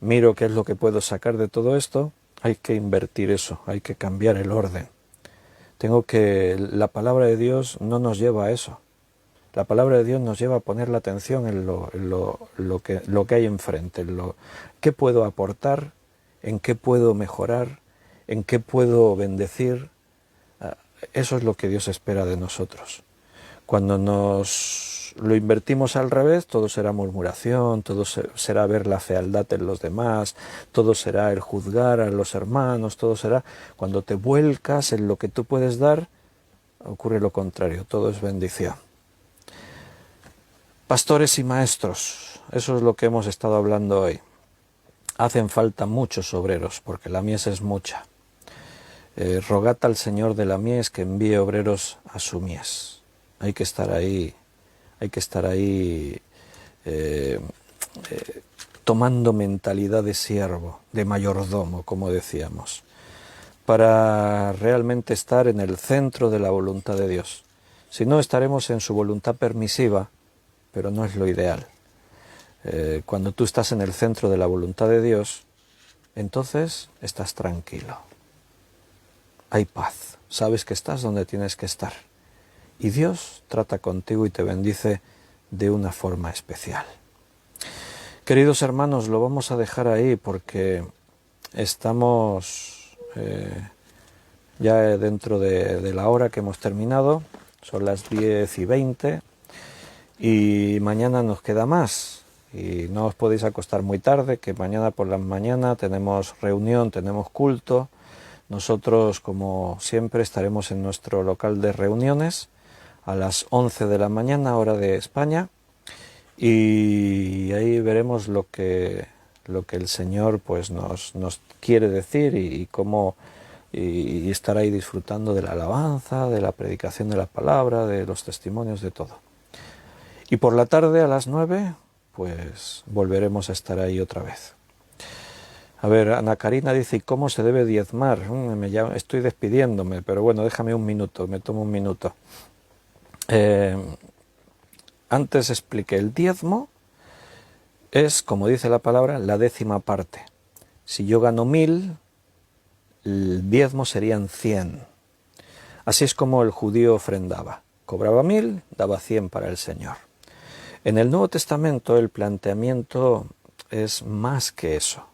miro qué es lo que puedo sacar de todo esto. Hay que invertir eso, hay que cambiar el orden. La palabra de Dios no nos lleva a eso. La palabra de Dios nos lleva a poner la atención en lo que hay enfrente, en qué puedo aportar, en qué puedo mejorar, en qué puedo bendecir. Eso es lo que Dios espera de nosotros. Cuando nos lo invertimos al revés, todo será murmuración, todo será ver la fealdad en los demás, todo será el juzgar a los hermanos, todo será... Cuando te vuelcas en lo que tú puedes dar, ocurre lo contrario, todo es bendición. Pastores y maestros, eso es lo que hemos estado hablando hoy. Hacen falta muchos obreros, porque la mies es mucha. Rogad al Señor de la mies que envíe obreros a su mies. Hay que estar ahí tomando mentalidad de siervo, de mayordomo, como decíamos, para realmente estar en el centro de la voluntad de Dios. Si no, estaremos en su voluntad permisiva, pero no es lo ideal. Cuando tú estás en el centro de la voluntad de Dios, entonces estás tranquilo. Hay paz, sabes que estás donde tienes que estar. Y Dios trata contigo y te bendice de una forma especial. Queridos hermanos, lo vamos a dejar ahí porque estamos ya dentro de la hora que hemos terminado. Son las 10:20 Y mañana nos queda más. Y no os podéis acostar muy tarde, que mañana por la mañana tenemos reunión, tenemos culto. Nosotros, como siempre, estaremos en nuestro local de reuniones a las 11 de la mañana, hora de España, y ahí veremos lo que el Señor pues nos quiere decir y cómo y estar ahí disfrutando de la alabanza, de la predicación de la palabra, de los testimonios, de todo. Y por la tarde a las 9, pues volveremos a estar ahí otra vez. A ver, Ana Karina dice, ¿y cómo se debe diezmar? Estoy despidiéndome, pero bueno, déjame un minuto, me tomo un minuto. Antes expliqué, el diezmo es, como dice la palabra, la 10ª parte. Si yo gano 1000, el diezmo serían 100. Así es como el judío ofrendaba. Cobraba 1000, daba 100 para el Señor. En el Nuevo Testamento el planteamiento es más que eso.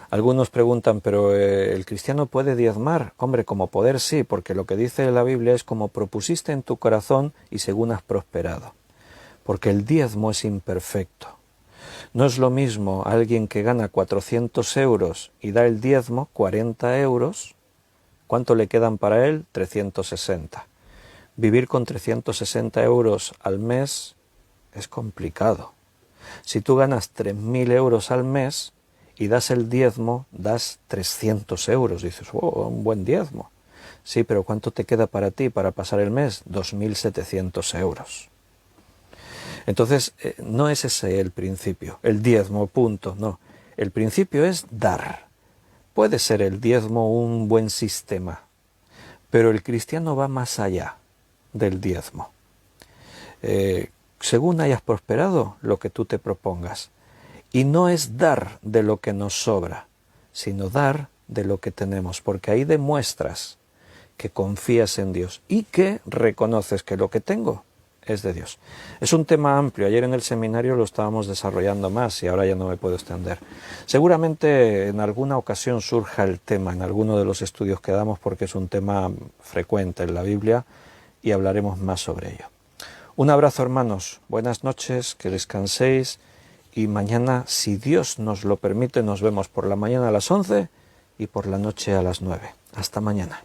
Algunos preguntan, ¿pero el cristiano puede diezmar? Hombre, como poder sí, porque lo que dice la Biblia es como propusiste en tu corazón y según has prosperado. Porque el diezmo es imperfecto. No es lo mismo alguien que gana 400 euros y da el diezmo, 40 euros, ¿cuánto le quedan para él? 360. Vivir con 360 euros al mes es complicado. Si tú ganas 3.000 euros al mes y das el diezmo, das 300 euros. Dices, oh, un buen diezmo. Sí, pero ¿cuánto te queda para ti para pasar el mes? 2.700 euros. Entonces, no es ese el principio, el diezmo, punto, no. El principio es dar. Puede ser el diezmo un buen sistema, pero el cristiano va más allá del diezmo. Según hayas prosperado, lo que tú te propongas. Y no es dar de lo que nos sobra, sino dar de lo que tenemos, porque ahí demuestras que confías en Dios y que reconoces que lo que tengo es de Dios. Es un tema amplio, ayer en el seminario lo estábamos desarrollando más y ahora ya no me puedo extender. Seguramente en alguna ocasión surja el tema en alguno de los estudios que damos porque es un tema frecuente en la Biblia y hablaremos más sobre ello. Un abrazo, hermanos, buenas noches, que descanséis y mañana, si Dios nos lo permite, nos vemos por la mañana a las 11 y por la noche a las 9. Hasta mañana.